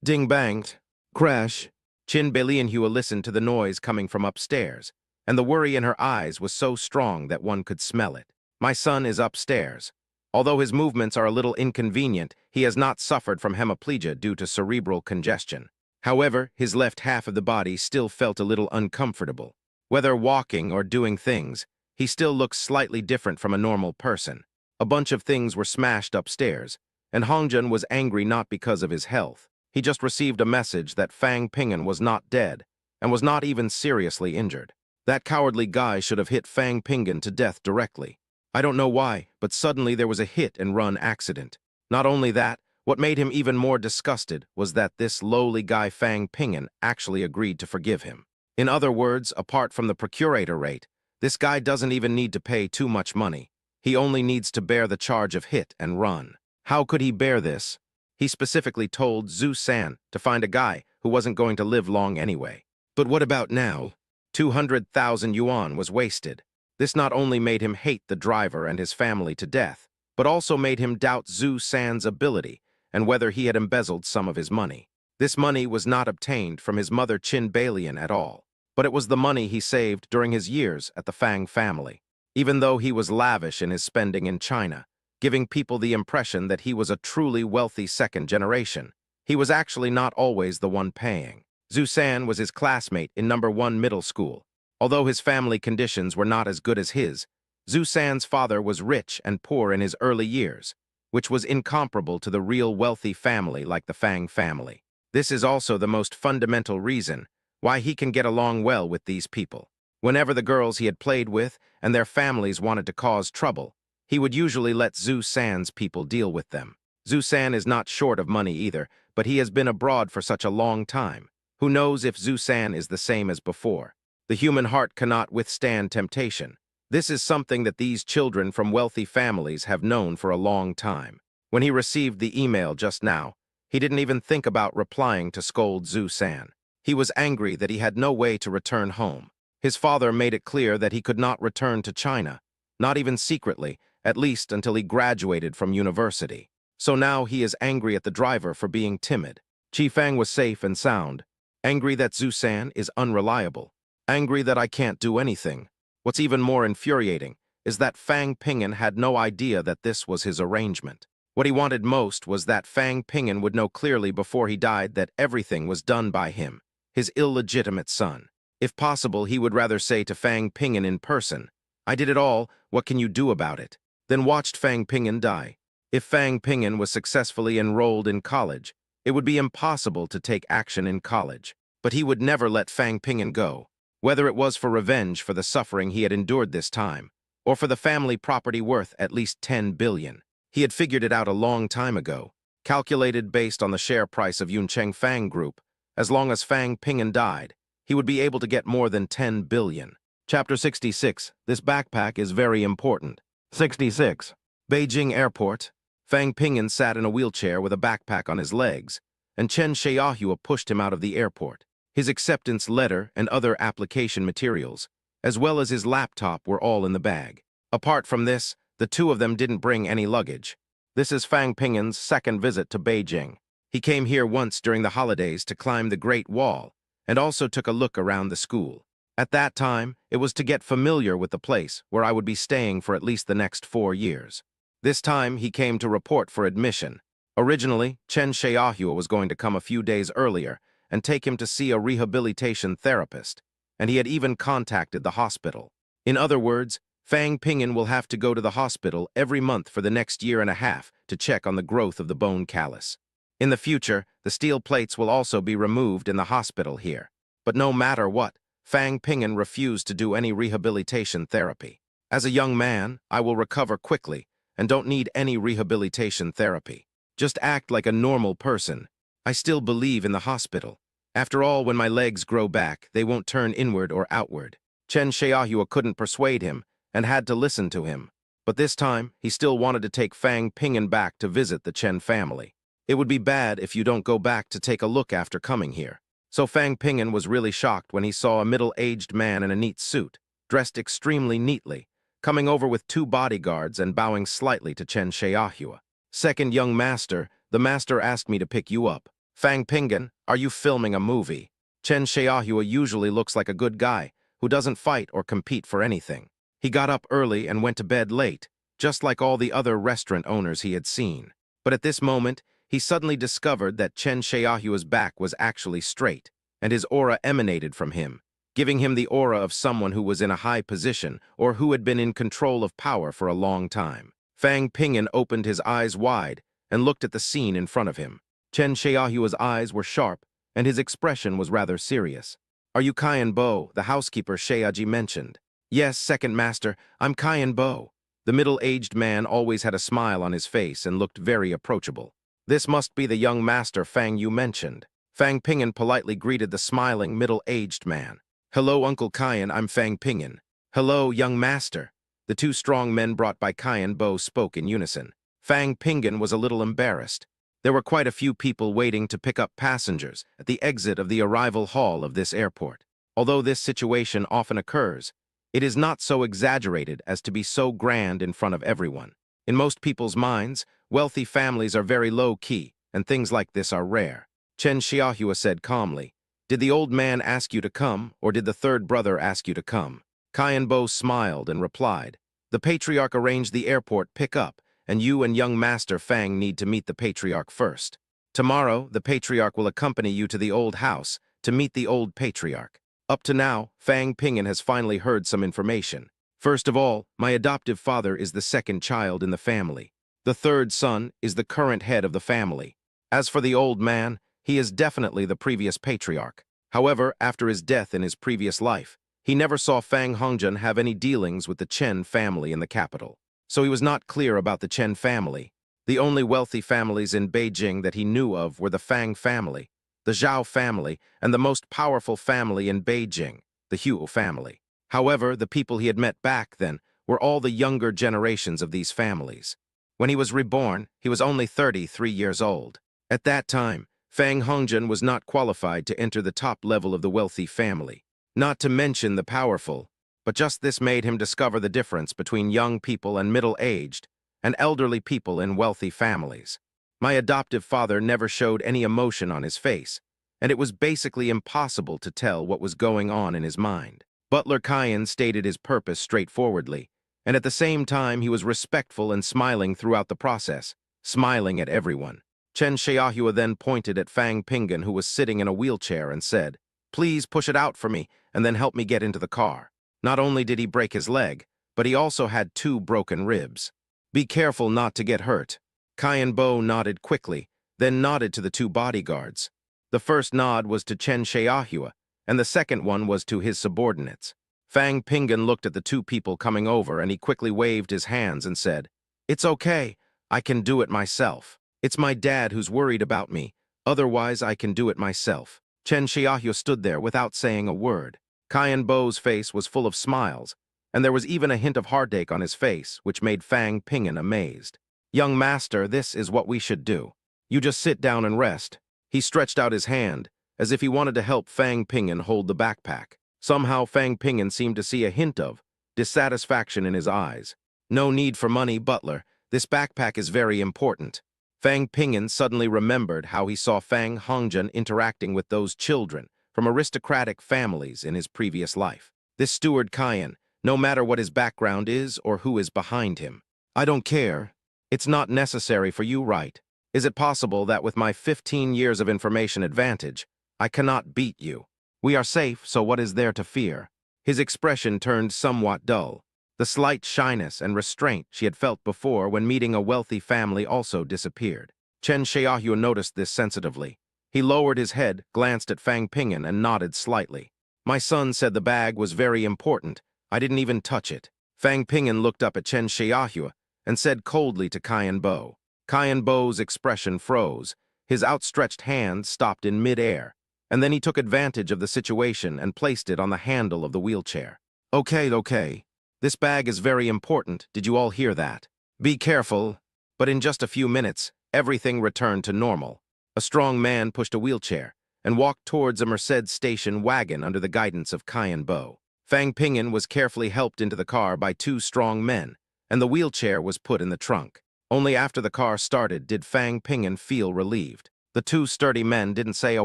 ding banged, crash. Qin Beilianhua listened to the noise coming from upstairs, and the worry in her eyes was so strong that one could smell it. My son is upstairs. Although his movements are a little inconvenient, he has not suffered from hemiplegia due to cerebral congestion. However, his left half of the body still felt a little uncomfortable. Whether walking or doing things, he still looks slightly different from a normal person. A bunch of things were smashed upstairs, and Hongjun was angry not because of his health. He just received a message that Fang Ping'an was not dead, and was not even seriously injured. That cowardly guy should have hit Fang Ping'an to death directly. I don't know why, but suddenly there was a hit-and-run accident. Not only that, what made him even more disgusted was that this lowly guy Fang Ping'an actually agreed to forgive him. In other words, apart from the procurator rate, this guy doesn't even need to pay too much money. He only needs to bear the charge of hit and run. How could he bear this? He specifically told Zhu San to find a guy who wasn't going to live long anyway. But what about now? 200,000 yuan was wasted. This not only made him hate the driver and his family to death, but also made him doubt Zhu San's ability and whether he had embezzled some of his money. This money was not obtained from his mother Qin Beilian at all, but it was the money he saved during his years at the Fang family. Even though he was lavish in his spending in China, giving people the impression that he was a truly wealthy second generation, he was actually not always the one paying. Zhu San was his classmate in number 1 middle school. Although his family conditions were not as good as his, Zhu San's father was rich and poor in his early years, which was incomparable to the real wealthy family like the Fang family. This is also the most fundamental reason why he can get along well with these people. Whenever the girls he had played with and their families wanted to cause trouble, he would usually let Zhu San's people deal with them. Zhu San is not short of money either, but he has been abroad for such a long time. Who knows if Zhu San is the same as before? The human heart cannot withstand temptation. This is something that these children from wealthy families have known for a long time. When he received the email just now, he didn't even think about replying to scold Zhu San. He was angry that he had no way to return home. His father made it clear that he could not return to China, not even secretly, at least until he graduated from university. So now he is angry at the driver for being timid. Qi Fang was safe and sound, angry that Zhu San is unreliable. Angry that I can't do anything. What's even more infuriating is that Fang Ping'an had no idea that this was his arrangement. What he wanted most was that Fang Ping'an would know clearly before he died that everything was done by him, his illegitimate son. If possible, he would rather say to Fang Ping'an in person, "I did it all, what can you do about it?" Then watched Fang Ping'an die. If Fang Ping'an was successfully enrolled in college, it would be impossible to take action in college. But he would never let Fang Ping'an go. Whether it was for revenge for the suffering he had endured this time, or for the family property worth at least 10 billion. He had figured it out a long time ago, calculated based on the share price of Yuncheng Fang Group. As long as Fang Ping'an died, he would be able to get more than 10 billion. Chapter 66. This backpack is very important. 66. Beijing Airport. Fang Ping'an sat in a wheelchair with a backpack on his legs, and Chen Xiaohua pushed him out of the airport. His acceptance letter and other application materials, as well as his laptop, were all in the bag. Apart from this, the two of them didn't bring any luggage. This is Fang Ping'an's second visit to Beijing. He came here once during the holidays to climb the Great Wall, and also took a look around the school. At that time, it was to get familiar with the place where I would be staying for at least the next 4 years. This time, he came to report for admission. Originally, Chen Xiaohua was going to come a few days earlier and take him to see a rehabilitation therapist. and he had even contacted the hospital. In other words, Fang Ping'an will have to go to the hospital every month for the next year and a half to check on the growth of the bone callus. In the future, the steel plates will also be removed in the hospital here. But no matter what, Fang Ping'an refused to do any rehabilitation therapy. As a young man, I will recover quickly and don't need any rehabilitation therapy. Just act like a normal person. I still believe in the hospital. After all, when my legs grow back, they won't turn inward or outward. Chen Xiaohua couldn't persuade him and had to listen to him. But this time, he still wanted to take Fang Ping'an back to visit the Chen family. It would be bad if you don't go back to take a look after coming here. So Fang Ping'an was really shocked when he saw a middle-aged man in a neat suit, dressed extremely neatly, coming over with 2 bodyguards and bowing slightly to Chen Xiaohua. "Second young master, the master asked me to pick you up. Fang Ping'an, are you filming a movie?" Chen Xiaohua usually looks like a good guy who doesn't fight or compete for anything. He got up early and went to bed late, just like all the other restaurant owners he had seen. But at this moment, he suddenly discovered that Chen Xiaohua's back was actually straight, and his aura emanated from him, giving him the aura of someone who was in a high position or who had been in control of power for a long time. Fang Ping'an opened his eyes wide and looked at the scene in front of him. Chen Xiaohua's eyes were sharp, and his expression was rather serious. "Are you Cayenne Bo, the housekeeper Xiaoji mentioned?" "Yes, second master, I'm Cayenne Bo." The middle-aged man always had a smile on his face and looked very approachable. "This must be the young master Fang you mentioned." Fang Ping'an politely greeted the smiling middle-aged man. "Hello, Uncle Cayenne, I'm Fang Ping'an." "Hello, young master." The 2 strong men brought by Cayenne Bo spoke in unison. Fang Ping'an was a little embarrassed. There were quite a few people waiting to pick up passengers at the exit of the arrival hall of this airport. Although this situation often occurs, it is not so exaggerated as to be so grand in front of everyone. In most people's minds, wealthy families are very low-key, and things like this are rare. Chen Xiaohua said calmly, "Did the old man ask you to come, or did the 3rd brother ask you to come?" Cayenne Bo smiled and replied, "The patriarch arranged the airport pick-up, and you and young master Fang need to meet the patriarch first. Tomorrow, the patriarch will accompany you to the old house to meet the old patriarch." Up to now, Fang Ping'an has finally heard some information. "First of all, my adoptive father is the 2nd child in the family. The 3rd son is the current head of the family. As for the old man, he is definitely the previous patriarch. However, after his death in his previous life, he never saw Fang Hongzhen have any dealings with the Chen family in the capital. So he was not clear about the Chen family. The only wealthy families in Beijing that he knew of were the Fang family, the Zhao family, and the most powerful family in Beijing, the Hu family. However, the people he had met back then were all the younger generations of these families. When he was reborn, he was only 33 years old. At that time, Fang Hongzhen was not qualified to enter the top level of the wealthy family, not to mention the powerful, but just this made him discover the difference between young people and middle-aged and elderly people in wealthy families. My adoptive father never showed any emotion on his face, and it was basically impossible to tell what was going on in his mind. Butler Cayenne stated his purpose straightforwardly, and at the same time he was respectful and smiling throughout the process, smiling at everyone. Chen Xiaohua then pointed at Fang Ping'an, who was sitting in a wheelchair, and said, "Please push it out for me and then help me get into the car." Not only did he break his leg, but he also had 2 broken ribs. "Be careful not to get hurt." Cayenne Bo nodded quickly, then nodded to the 2 bodyguards. The first nod was to Chen Xiaohua, and the second one was to his subordinates. Fang Ping'an looked at the 2 people coming over, and he quickly waved his hands and said, "It's okay, I can do it myself. It's my dad who's worried about me, otherwise I can do it myself." Chen Xiaohua stood there without saying a word. Cayenne Bo's face was full of smiles, and there was even a hint of heartache on his face, which made Fang Ping'an amazed. "Young master, this is what we should do. You just sit down and rest." He stretched out his hand, as if he wanted to help Fang Ping'an hold the backpack. Somehow Fang Ping'an seemed to see a hint of dissatisfaction in his eyes. "No need for money, butler. This backpack is very important." Fang Ping'an suddenly remembered how he saw Fang Hongzhen interacting with those children from aristocratic families in his previous life. This steward Cayenne, no matter what his background is or who is behind him. "I don't care. It's not necessary for you, right? Is it possible that with my 15 years of information advantage, I cannot beat you?" We are safe, so what is there to fear? His expression turned somewhat dull. The slight shyness and restraint she had felt before when meeting a wealthy family also disappeared. Chen Xiaoyu noticed this sensitively. He lowered his head, glanced at Fang Ping'an, and nodded slightly. My son said the bag was very important. I didn't even touch it. Fang Ping'an looked up at Chen Xiaoyu and said coldly to Cayenne Bo. Cayenne Bo's expression froze. His outstretched hand stopped in mid-air, and then he took advantage of the situation and placed it on the handle of the wheelchair. Okay. This bag is very important. Did you all hear that? Be careful. But in just a few minutes, everything returned to normal. A strong man pushed a wheelchair and walked towards a Merced station wagon under the guidance of Cayenne Bo. Fang Ping'an was carefully helped into the car by two strong men, and the wheelchair was put in the trunk. Only after the car started did Fang Ping'an feel relieved. The two sturdy men didn't say a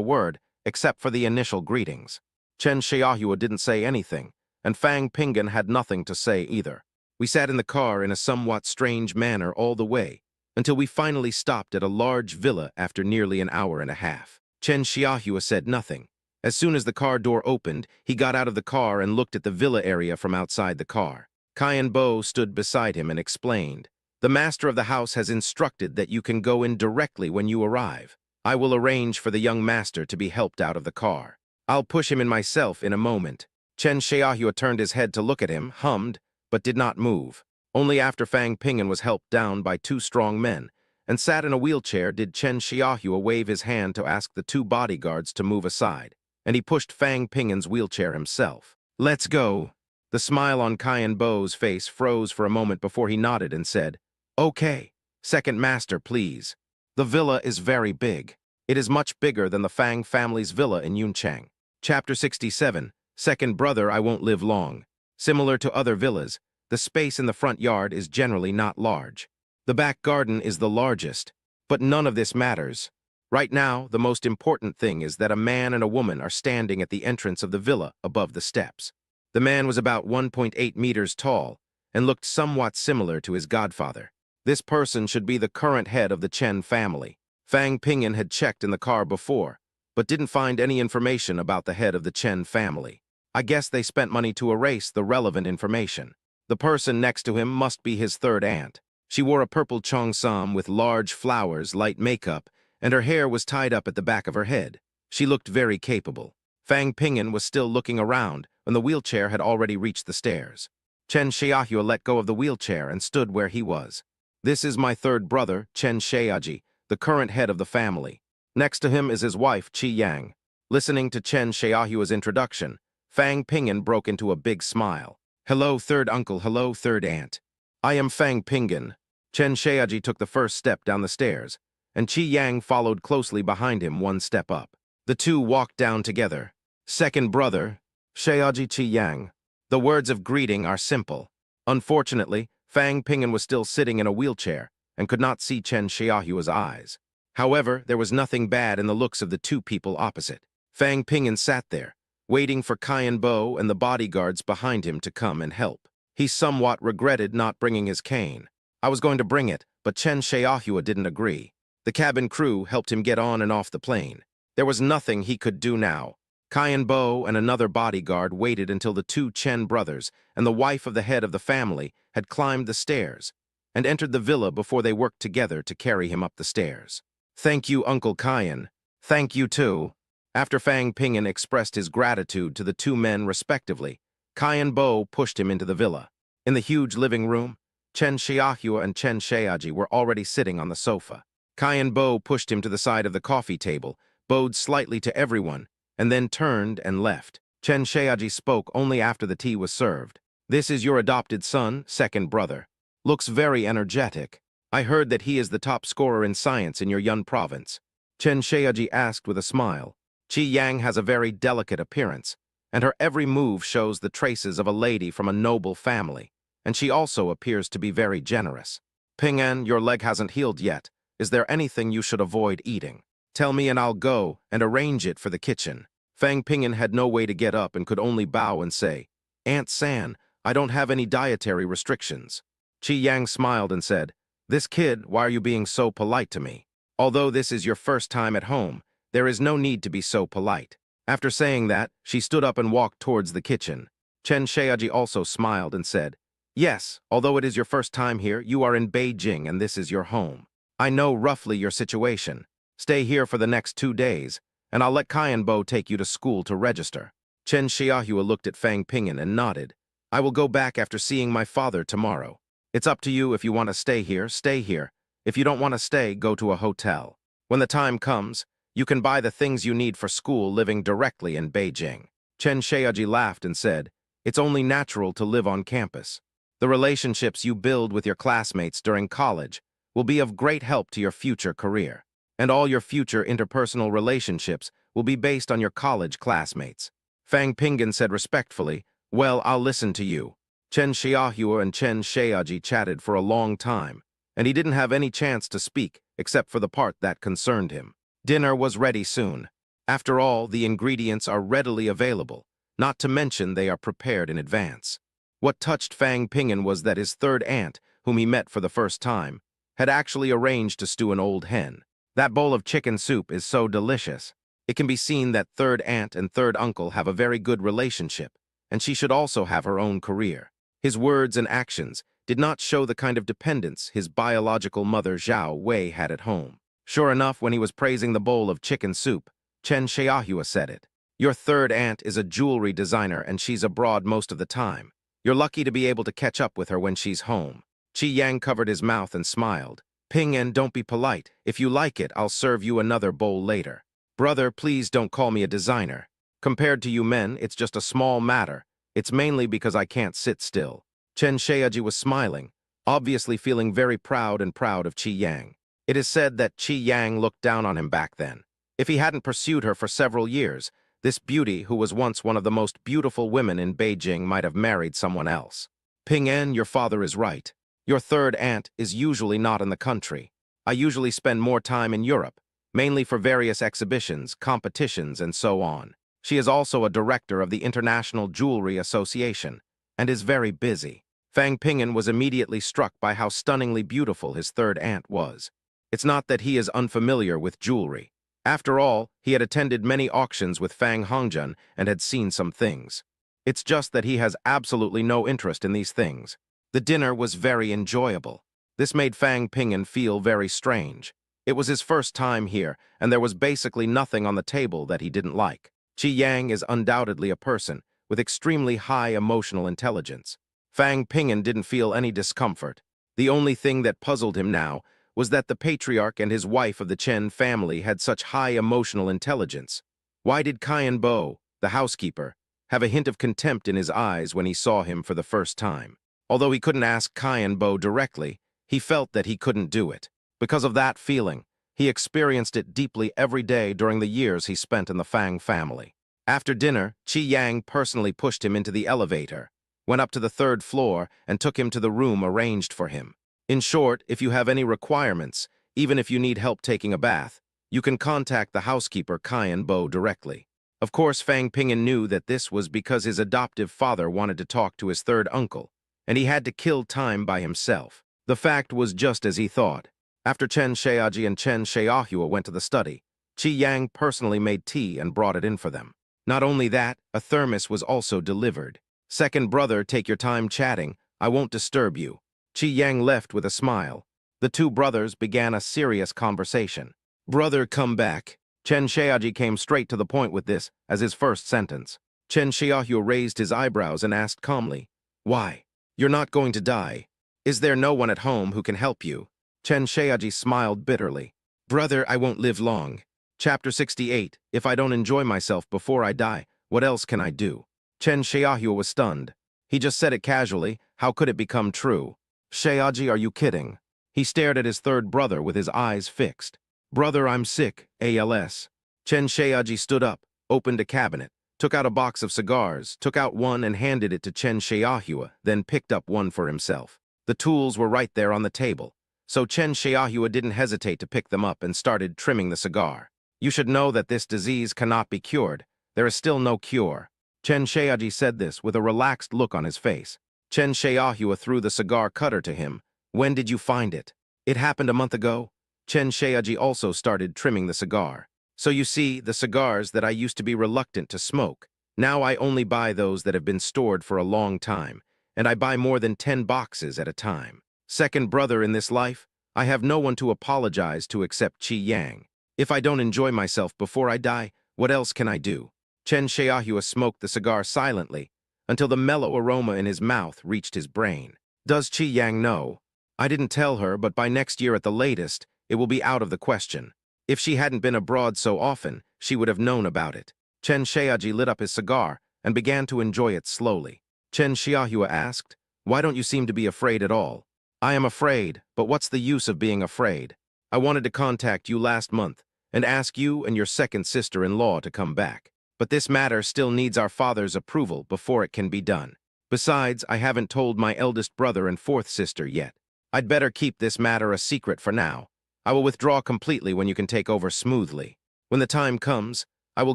word, except for the initial greetings. Chen Xiaohua didn't say anything, and Fang Ping'an had nothing to say either. We sat in the car in a somewhat strange manner all the way, until we finally stopped at a large villa after nearly an hour and a half. Chen Xiaohua said nothing. As soon as the car door opened, he got out of the car and looked at the villa area from outside the car. Cayenne Bo stood beside him and explained, "The master of the house has instructed that you can go in directly when you arrive. I will arrange for the young master to be helped out of the car. I'll push him in myself in a moment." Chen Xiaohua turned his head to look at him, hummed, but did not move. Only after Fang Ping'an was helped down by two strong men and sat in a wheelchair did Chen Xiaohua wave his hand to ask the two bodyguards to move aside, and he pushed Fang Ping'an's wheelchair himself. "Let's go." The smile on Cayenne Bo's face froze for a moment before he nodded and said, "Okay, second master, please." The villa is very big. It is much bigger than the Fang family's villa in Yunchang. Chapter 67, Second Brother, I Won't Live Long. Similar to other villas, the space in the front yard is generally not large. The back garden is the largest, but none of this matters. Right now, the most important thing is that a man and a woman are standing at the entrance of the villa above the steps. The man was about 1.8 meters tall and looked somewhat similar to his godfather. This person should be the current head of the Chen family. Fang Ping'an had checked in the car before, but didn't find any information about the head of the Chen family. I guess they spent money to erase the relevant information. The person next to him must be his third aunt. She wore a purple cheongsam with large flowers, light makeup, and her hair was tied up at the back of her head. She looked very capable. Fang Ping'an was still looking around when the wheelchair had already reached the stairs. Chen Xiaohua let go of the wheelchair and stood where he was. "This is my third brother, Chen Xiaoji, the current head of the family. Next to him is his wife, Qi Yang." Listening to Chen Xiaohua's introduction, Fang Ping'an broke into a big smile. "Hello, third uncle. Hello, third aunt. I am Fang Ping'an." Chen Xiaoji took the first step down the stairs, and Qi Yang followed closely behind him one step up. The two walked down together. "Second brother, Xiaoji Qi Yang." The words of greeting are simple. Unfortunately, Fang Ping'an was still sitting in a wheelchair and could not see Chen Xiaohua's eyes. However, there was nothing bad in the looks of the two people opposite. Fang Ping'an sat there, waiting for Cayenne Bo and the bodyguards behind him to come and help. He somewhat regretted not bringing his cane. "I was going to bring it, but Chen Xiaohua didn't agree." The cabin crew helped him get on and off the plane. There was nothing he could do now. Cayenne Bo and another bodyguard waited until the two Chen brothers and the wife of the head of the family had climbed the stairs and entered the villa before they worked together to carry him up the stairs. "Thank you, Uncle Cayenne." "Thank you, too." After Fang Ping'an expressed his gratitude to the two men respectively, Cayenne Bo pushed him into the villa. In the huge living room, Chen Xiaohua and Chen Xiaoji were already sitting on the sofa. Cayenne Bo pushed him to the side of the coffee table, bowed slightly to everyone, and then turned and left. Chen Xiaoji spoke only after the tea was served. "This is your adopted son, second brother. Looks very energetic. I heard that he is the top scorer in science in your Yun province." Chen Xiaoji asked with a smile. "Qi Yang has a very delicate appearance, and her every move shows the traces of a lady from a noble family, and she also appears to be very generous. Ping'an, your leg hasn't healed yet. Is there anything you should avoid eating? Tell me and I'll go and arrange it for the kitchen." Fang Ping'an had no way to get up and could only bow and say, "Aunt San, I don't have any dietary restrictions." Qi Yang smiled and said, "This kid, why are you being so polite to me? Although this is your first time at home, there is no need to be so polite. After saying that, she stood up and walked towards the kitchen. Chen Shaoji also smiled and said, "Yes, although it is your first time here, you are in Beijing and this is your home. I know roughly your situation. Stay here for the next 2 days, and I'll let Bo take you to school to register." Chen Xiahua looked at Fang Pingyan and nodded. "I will go back after seeing my father tomorrow. It's up to you if you want to stay here, stay here. If you don't want to stay, go to a hotel. When the time comes, you can buy the things you need for school living directly in Beijing." Chen Xiaoji laughed and said, "It's only natural to live on campus. The relationships you build with your classmates during college will be of great help to your future career, and all your future interpersonal relationships will be based on your college classmates." Fang Pingyan said respectfully, "Well, I'll listen to you." Chen Xiahua and Chen Xiaoji chatted for a long time, and he didn't have any chance to speak except for the part that concerned him. Dinner was ready soon. After all, the ingredients are readily available, not to mention they are prepared in advance. What touched Fang Pingyan was that his third aunt, whom he met for the first time, had actually arranged to stew an old hen. That bowl of chicken soup is so delicious. It can be seen that third aunt and third uncle have a very good relationship, and she should also have her own career. His words and actions did not show the kind of dependence his biological mother Zhao Wei had at home. Sure enough, when he was praising the bowl of chicken soup, Chen Xiahua said it. "Your third aunt is a jewelry designer and she's abroad most of the time. You're lucky to be able to catch up with her when she's home." Qi Yang covered his mouth and smiled. "Pingyan, don't be polite. If you like it, I'll serve you another bowl later." "Brother, please don't call me a designer. Compared to you men, it's just a small matter. It's mainly because I can't sit still." Chen Xiaoji was smiling, obviously feeling very proud of Qi Yang. It is said that Qi Yang looked down on him back then. If he hadn't pursued her for several years, this beauty, who was once one of the most beautiful women in Beijing, might have married someone else. "Pingyan, your father is right. Your third aunt is usually not in the country. I usually spend more time in Europe, mainly for various exhibitions, competitions, and so on. She is also a director of the International Jewelry Association, and is very busy." Fang Pingyan was immediately struck by how stunningly beautiful his third aunt was. It's not that he is unfamiliar with jewelry. After all, he had attended many auctions with Fang Hongjun and had seen some things. It's just that he has absolutely no interest in these things. The dinner was very enjoyable. This made Fang Pingyan feel very strange. It was his first time here, and there was basically nothing on the table that he didn't like. Qi Yang is undoubtedly a person with extremely high emotional intelligence. Fang Pingyan didn't feel any discomfort. The only thing that puzzled him now was that the patriarch and his wife of the Chen family had such high emotional intelligence. Why did Bo, the housekeeper, have a hint of contempt in his eyes when he saw him for the first time? Although he couldn't ask Bo directly, he felt that he couldn't do it. Because of that feeling, he experienced it deeply every day during the years he spent in the Fang family. After dinner, Qi Yang personally pushed him into the elevator, went up to the third floor, and took him to the room arranged for him. In short, if you have any requirements, even if you need help taking a bath, you can contact the housekeeper Bo directly. Of course, Fang Pingyan knew that this was because his adoptive father wanted to talk to his third uncle, and he had to kill time by himself. The fact was just as he thought. After Chen Xiaoji and Chen Xiahua went to the study, Qi Yang personally made tea and brought it in for them. Not only that, a thermos was also delivered. "Second brother, take your time chatting. I won't disturb you." Qi Yang left with a smile. The two brothers began a serious conversation. "Brother, come back." Chen Xiaoji came straight to the point with this as his first sentence. Chen Xiahua raised his eyebrows and asked calmly, "Why? You're not going to die. Is there no one at home who can help you?" Chen Xiaoji smiled bitterly. "Brother, I won't live long." Chapter 68, If I don't enjoy myself before I die, what else can I do? Chen Xiahua was stunned. He just said it casually. How could it become true? "Xiaoji, are you kidding?" He stared at his third brother with his eyes fixed. "Brother, I'm sick, ALS." Chen Xiaoji stood up, opened a cabinet, took out a box of cigars, took out one and handed it to Chen Xiahua, then picked up one for himself. The tools were right there on the table, so Chen Xiahua didn't hesitate to pick them up and started trimming the cigar. "You should know that this disease cannot be cured. There is still no cure." Chen Xiaoji said this with a relaxed look on his face. Chen Xiahua threw the cigar cutter to him. "When did you find it?" "It happened a month ago." Chen Xiaoji also started trimming the cigar. So you see, the cigars that I used to be reluctant to smoke, now I only buy those that have been stored for a long time, and I buy more than 10 boxes at a time. Second brother in this life, I have no one to apologize to except Chi Yang. If I don't enjoy myself before I die, what else can I do? Chen Xiaohua smoked the cigar silently until the mellow aroma in his mouth reached his brain. Does Chi Yang know? I didn't tell her, but by next year at the latest, it will be out of the question. If she hadn't been abroad so often, she would have known about it. Chen Xiaoji lit up his cigar and began to enjoy it slowly. Chen Xiaohua asked, "Why don't you seem to be afraid at all?" "I am afraid, but what's the use of being afraid? I wanted to contact you last month and ask you and your second sister-in-law to come back. But this matter still needs our father's approval before it can be done. Besides, I haven't told my eldest brother and fourth sister yet. I'd better keep this matter a secret for now. I will withdraw completely when you can take over smoothly. When the time comes, I will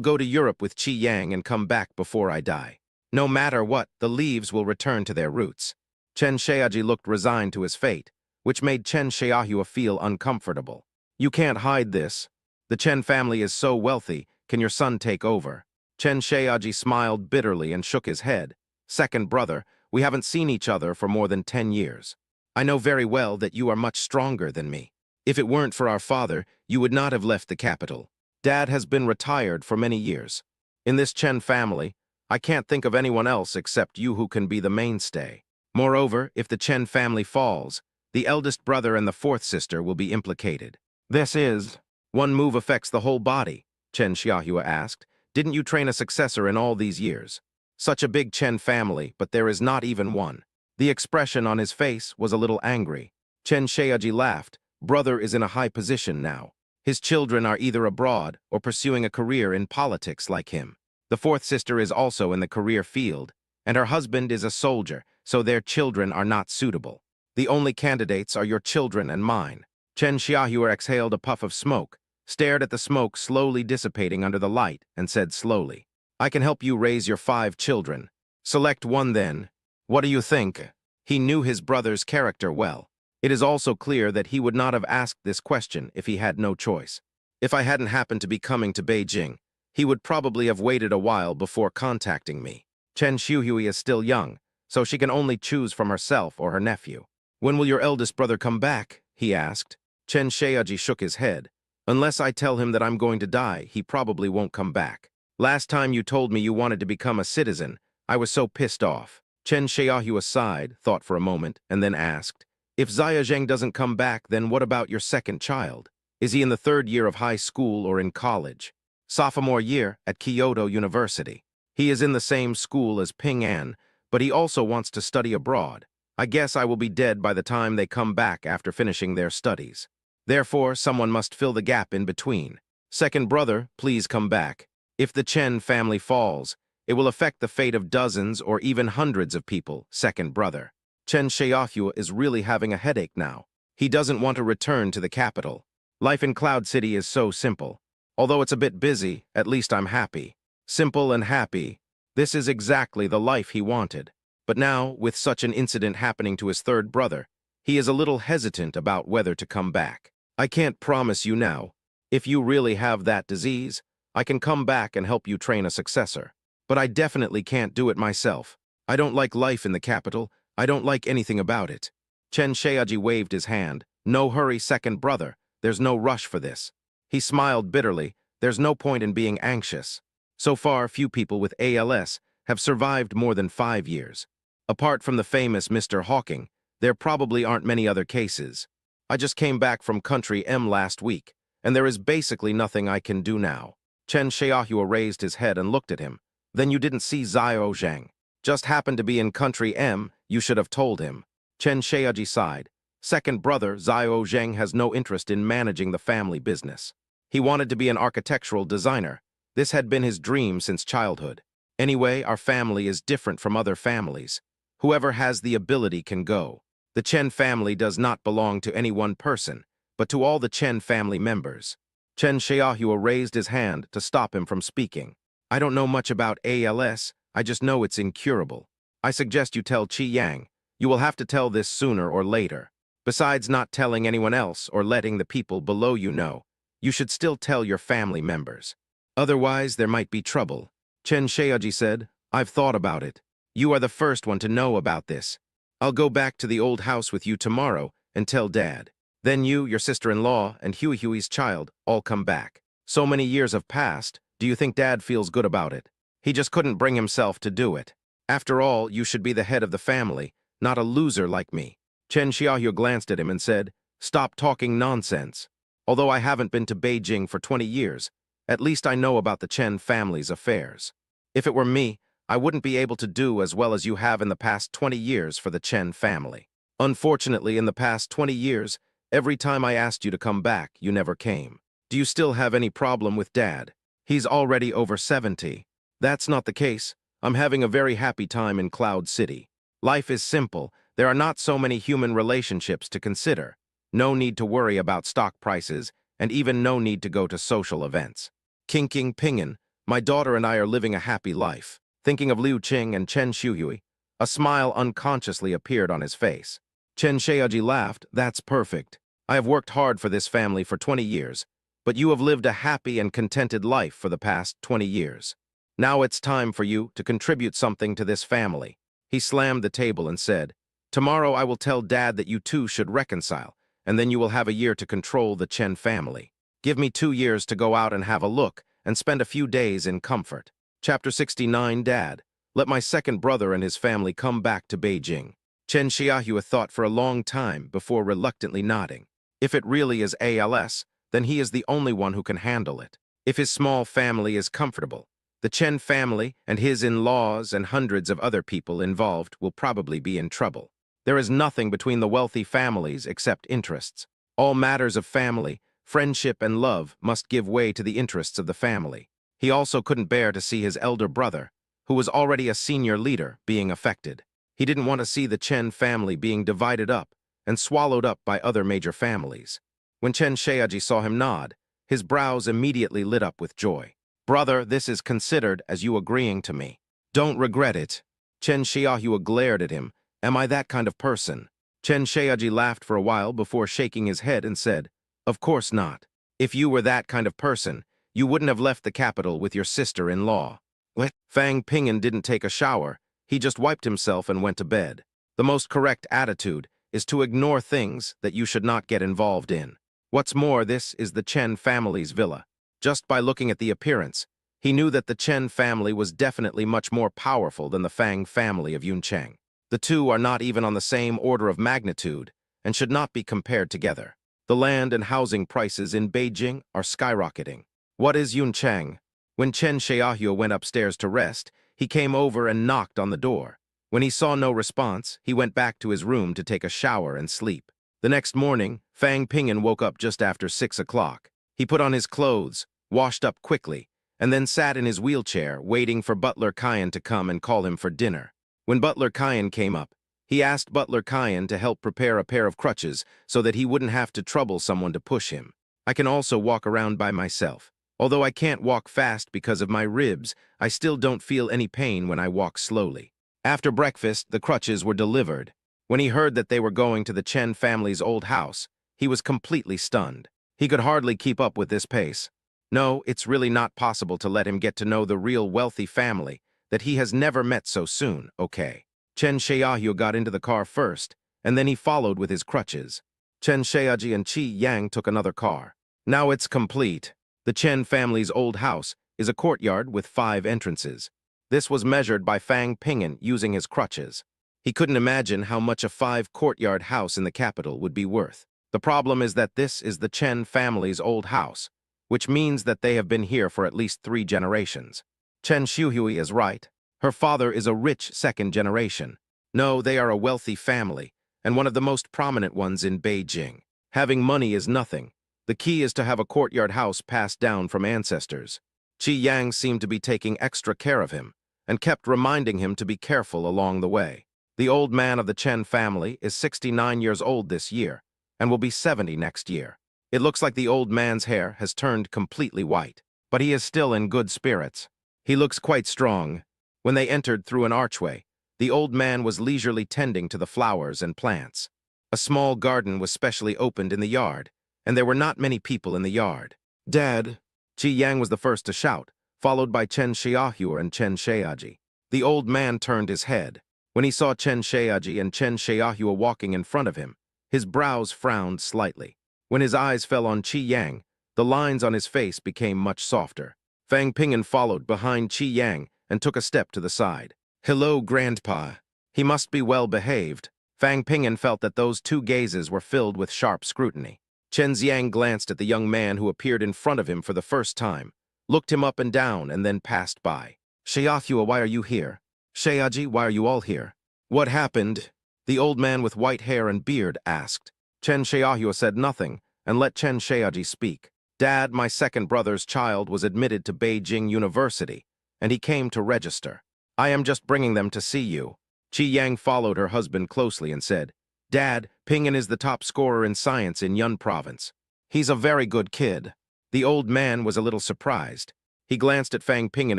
go to Europe with Qi Yang and come back before I die. No matter what, the leaves will return to their roots." Chen Xiaoji looked resigned to his fate, which made Chen Xiaohua feel uncomfortable. "You can't hide this. The Chen family is so wealthy, can your son take over?" Chen Xiaoji smiled bitterly and shook his head. "Second brother, we haven't seen each other for more than 10 years. I know very well that you are much stronger than me. If it weren't for our father, you would not have left the capital. Dad has been retired for many years. In this Chen family, I can't think of anyone else except you who can be the mainstay. Moreover, if the Chen family falls, the eldest brother and the fourth sister will be implicated." "This is, one move affects the whole body," Chen Xiaohua asked. "Didn't you train a successor in all these years? Such a big Chen family, but there is not even one." The expression on his face was a little angry. Chen Xiaoji laughed. "Brother is in a high position now. His children are either abroad or pursuing a career in politics like him. The fourth sister is also in the career field, and her husband is a soldier, so their children are not suitable. The only candidates are your children and mine." Chen Xiaohua exhaled a puff of smoke, stared at the smoke slowly dissipating under the light, and said slowly, "I can help you raise your 5 children. Select one then. What do you think?" He knew his brother's character well. It is also clear that he would not have asked this question if he had no choice. If I hadn't happened to be coming to Beijing, he would probably have waited a while before contacting me. Chen Xiuhui is still young, so she can only choose from herself or her nephew. "When will your eldest brother come back?" he asked. Chen Xiaoji shook his head. "Unless I tell him that I'm going to die, he probably won't come back. Last time you told me you wanted to become a citizen, I was so pissed off." Chen Xiaohua sighed, thought for a moment, and then asked, "If Zaya Zheng doesn't come back, then what about your second child? Is he in the 3rd year of high school or in college?" "Sophomore year at Kyoto University. He is in the same school as Ping An, but he also wants to study abroad. I guess I will be dead by the time they come back after finishing their studies. Therefore, someone must fill the gap in between. Second brother, please come back. If the Chen family falls, it will affect the fate of dozens or even hundreds of people, second brother." Chen Xiaohua is really having a headache now. He doesn't want to return to the capital. Life in Cloud City is so simple. Although it's a bit busy, at least I'm happy. Simple and happy. This is exactly the life he wanted. But now, with such an incident happening to his third brother, he is a little hesitant about whether to come back. "I can't promise you now. If you really have that disease, I can come back and help you train a successor. But I definitely can't do it myself. I don't like life in the capital. I don't like anything about it." Chen Xiaoji waved his hand. "No hurry, second brother. There's no rush for this." He smiled bitterly. "There's no point in being anxious. So far, few people with ALS have survived more than 5 years. Apart from the famous Mr. Hawking, there probably aren't many other cases. I just came back from country M last week, and there is basically nothing I can do now." Chen Xiaohua raised his head and looked at him. "Then you didn't see Zhao Zhang. Just happened to be in country M, you should have told him." Chen Xiaoji sighed. "Second brother, Zhao Zheng has no interest in managing the family business. He wanted to be an architectural designer. This had been his dream since childhood. Anyway, our family is different from other families. Whoever has the ability can go. The Chen family does not belong to any one person, but to all the Chen family members." Chen Xiaohua raised his hand to stop him from speaking. "I don't know much about ALS, I just know it's incurable. I suggest you tell Qi Yang. You will have to tell this sooner or later. Besides not telling anyone else or letting the people below you know, you should still tell your family members. Otherwise, there might be trouble. Chen Sheoji said, I've thought about it. You are the first one to know about this. I'll go back to the old house with you tomorrow and tell Dad. Then you, your sister-in-law, and Huey's child all come back. So many years have passed, do you think Dad feels good about it? He just couldn't bring himself to do it. After all, you should be the head of the family, not a loser like me. Chen Xiaoyu glanced at him and said, Stop talking nonsense. Although I haven't been to Beijing for 20 years, at least I know about the Chen family's affairs. If it were me, I wouldn't be able to do as well as you have in the past 20 years for the Chen family. Unfortunately, in the past 20 years, every time I asked you to come back, you never came. Do you still have any problem with Dad? He's already over 70. That's not the case. I'm having a very happy time in Cloud City. Life is simple. There are not so many human relationships to consider. No need to worry about stock prices, and even no need to go to social events. Kinking Pingin, my daughter and I are living a happy life. Thinking of Liu Qing and Chen Xiuhui, a smile unconsciously appeared on his face. Chen Sheoji laughed, That's perfect. I have worked hard for this family for 20 years, but you have lived a happy and contented life for the past 20 years. Now it's time for you to contribute something to this family. He slammed the table and said, Tomorrow I will tell Dad that you two should reconcile, and then you will have a year to control the Chen family. Give me 2 years to go out and have a look, and spend a few days in comfort. Chapter 69, Dad, let my second brother and his family come back to Beijing. Chen Xiahua thought for a long time before reluctantly nodding. If it really is ALS, then he is the only one who can handle it. If his small family is comfortable, the Chen family and his in-laws and hundreds of other people involved will probably be in trouble. There is nothing between the wealthy families except interests. All matters of family, friendship, and love must give way to the interests of the family. He also couldn't bear to see his elder brother, who was already a senior leader, being affected. He didn't want to see the Chen family being divided up and swallowed up by other major families. When Chen Sheoji saw him nod, his brows immediately lit up with joy. Brother, this is considered as you agreeing to me. Don't regret it. Chen Xiahua glared at him. Am I that kind of person? Chen Sheoji laughed for a while before shaking his head and said, Of course not. If you were that kind of person, you wouldn't have left the capital with your sister-in-law. What? Fang Ping'an didn't take a shower. He just wiped himself and went to bed. The most correct attitude is to ignore things that you should not get involved in. What's more, this is the Chen family's villa. Just by looking at the appearance, he knew that the Chen family was definitely much more powerful than the Fang family of Yuncheng. The two are not even on the same order of magnitude and should not be compared together. The land and housing prices in Beijing are skyrocketing. What is Yuncheng? When Chen Xiahua went upstairs to rest, he came over and knocked on the door. When he saw no response, he went back to his room to take a shower and sleep. The next morning, Fang Ping'an woke up just after 6 o'clock. He put on his clothes, washed up quickly, and then sat in his wheelchair waiting for Butler Kyan to come and call him for dinner. When Butler Kyan came up, he asked Butler Kyan to help prepare a pair of crutches so that he wouldn't have to trouble someone to push him. I can also walk around by myself. Although I can't walk fast because of my ribs, I still don't feel any pain when I walk slowly. After breakfast, the crutches were delivered. When he heard that they were going to the Chen family's old house, he was completely stunned. He could hardly keep up with this pace. No, it's really not possible to let him get to know the real wealthy family that he has never met so soon, okay? Chen Xiahua got into the car first, and then he followed with his crutches. Chen Xiaoji and Qi Yang took another car. Now it's complete. The Chen family's old house is a courtyard with 5 entrances. This was measured by Fang Ping'an using his crutches. He couldn't imagine how much a 5-courtyard house in the capital would be worth. The problem is that this is the Chen family's old house, which means that they have been here for at least 3 generations. Chen Xiuhui is right. Her father is a rich 2nd generation. No, they are a wealthy family, and one of the most prominent ones in Beijing. Having money is nothing. The key is to have a courtyard house passed down from ancestors. Qi Yang seemed to be taking extra care of him, and kept reminding him to be careful along the way. The old man of the Chen family is 69 years old this year, and will be 70 next year. It looks like the old man's hair has turned completely white, but he is still in good spirits. He looks quite strong. When they entered through an archway, the old man was leisurely tending to the flowers and plants. A small garden was specially opened in the yard, and there were not many people in the yard. Dad! Qi Yang was the first to shout, followed by Chen Xiaohua and Chen Xiaoji. The old man turned his head. When he saw Chen Xiaoji and Chen Xiaohua walking in front of him, his brows frowned slightly. When his eyes fell on Qi Yang, the lines on his face became much softer. Fang Ping'an followed behind Qi Yang and took a step to the side. Hello, Grandpa. He must be well behaved. Fang Ping'an felt that those two gazes were filled with sharp scrutiny. Chen Xiang glanced at the young man who appeared in front of him for the first time, looked him up and down, and then passed by. Xiaohua, why are you here? Xiaoji, why are you all here? What happened? The old man with white hair and beard asked. Chen Xiaohua said nothing and let Chen Xiaoji speak. Dad, my second brother's child was admitted to Beijing University, and he came to register. I am just bringing them to see you. Qi Yang followed her husband closely and said, Dad, Ping'an is the top scorer in science in Yun province. He's a very good kid. The old man was a little surprised. He glanced at Fang Ping'an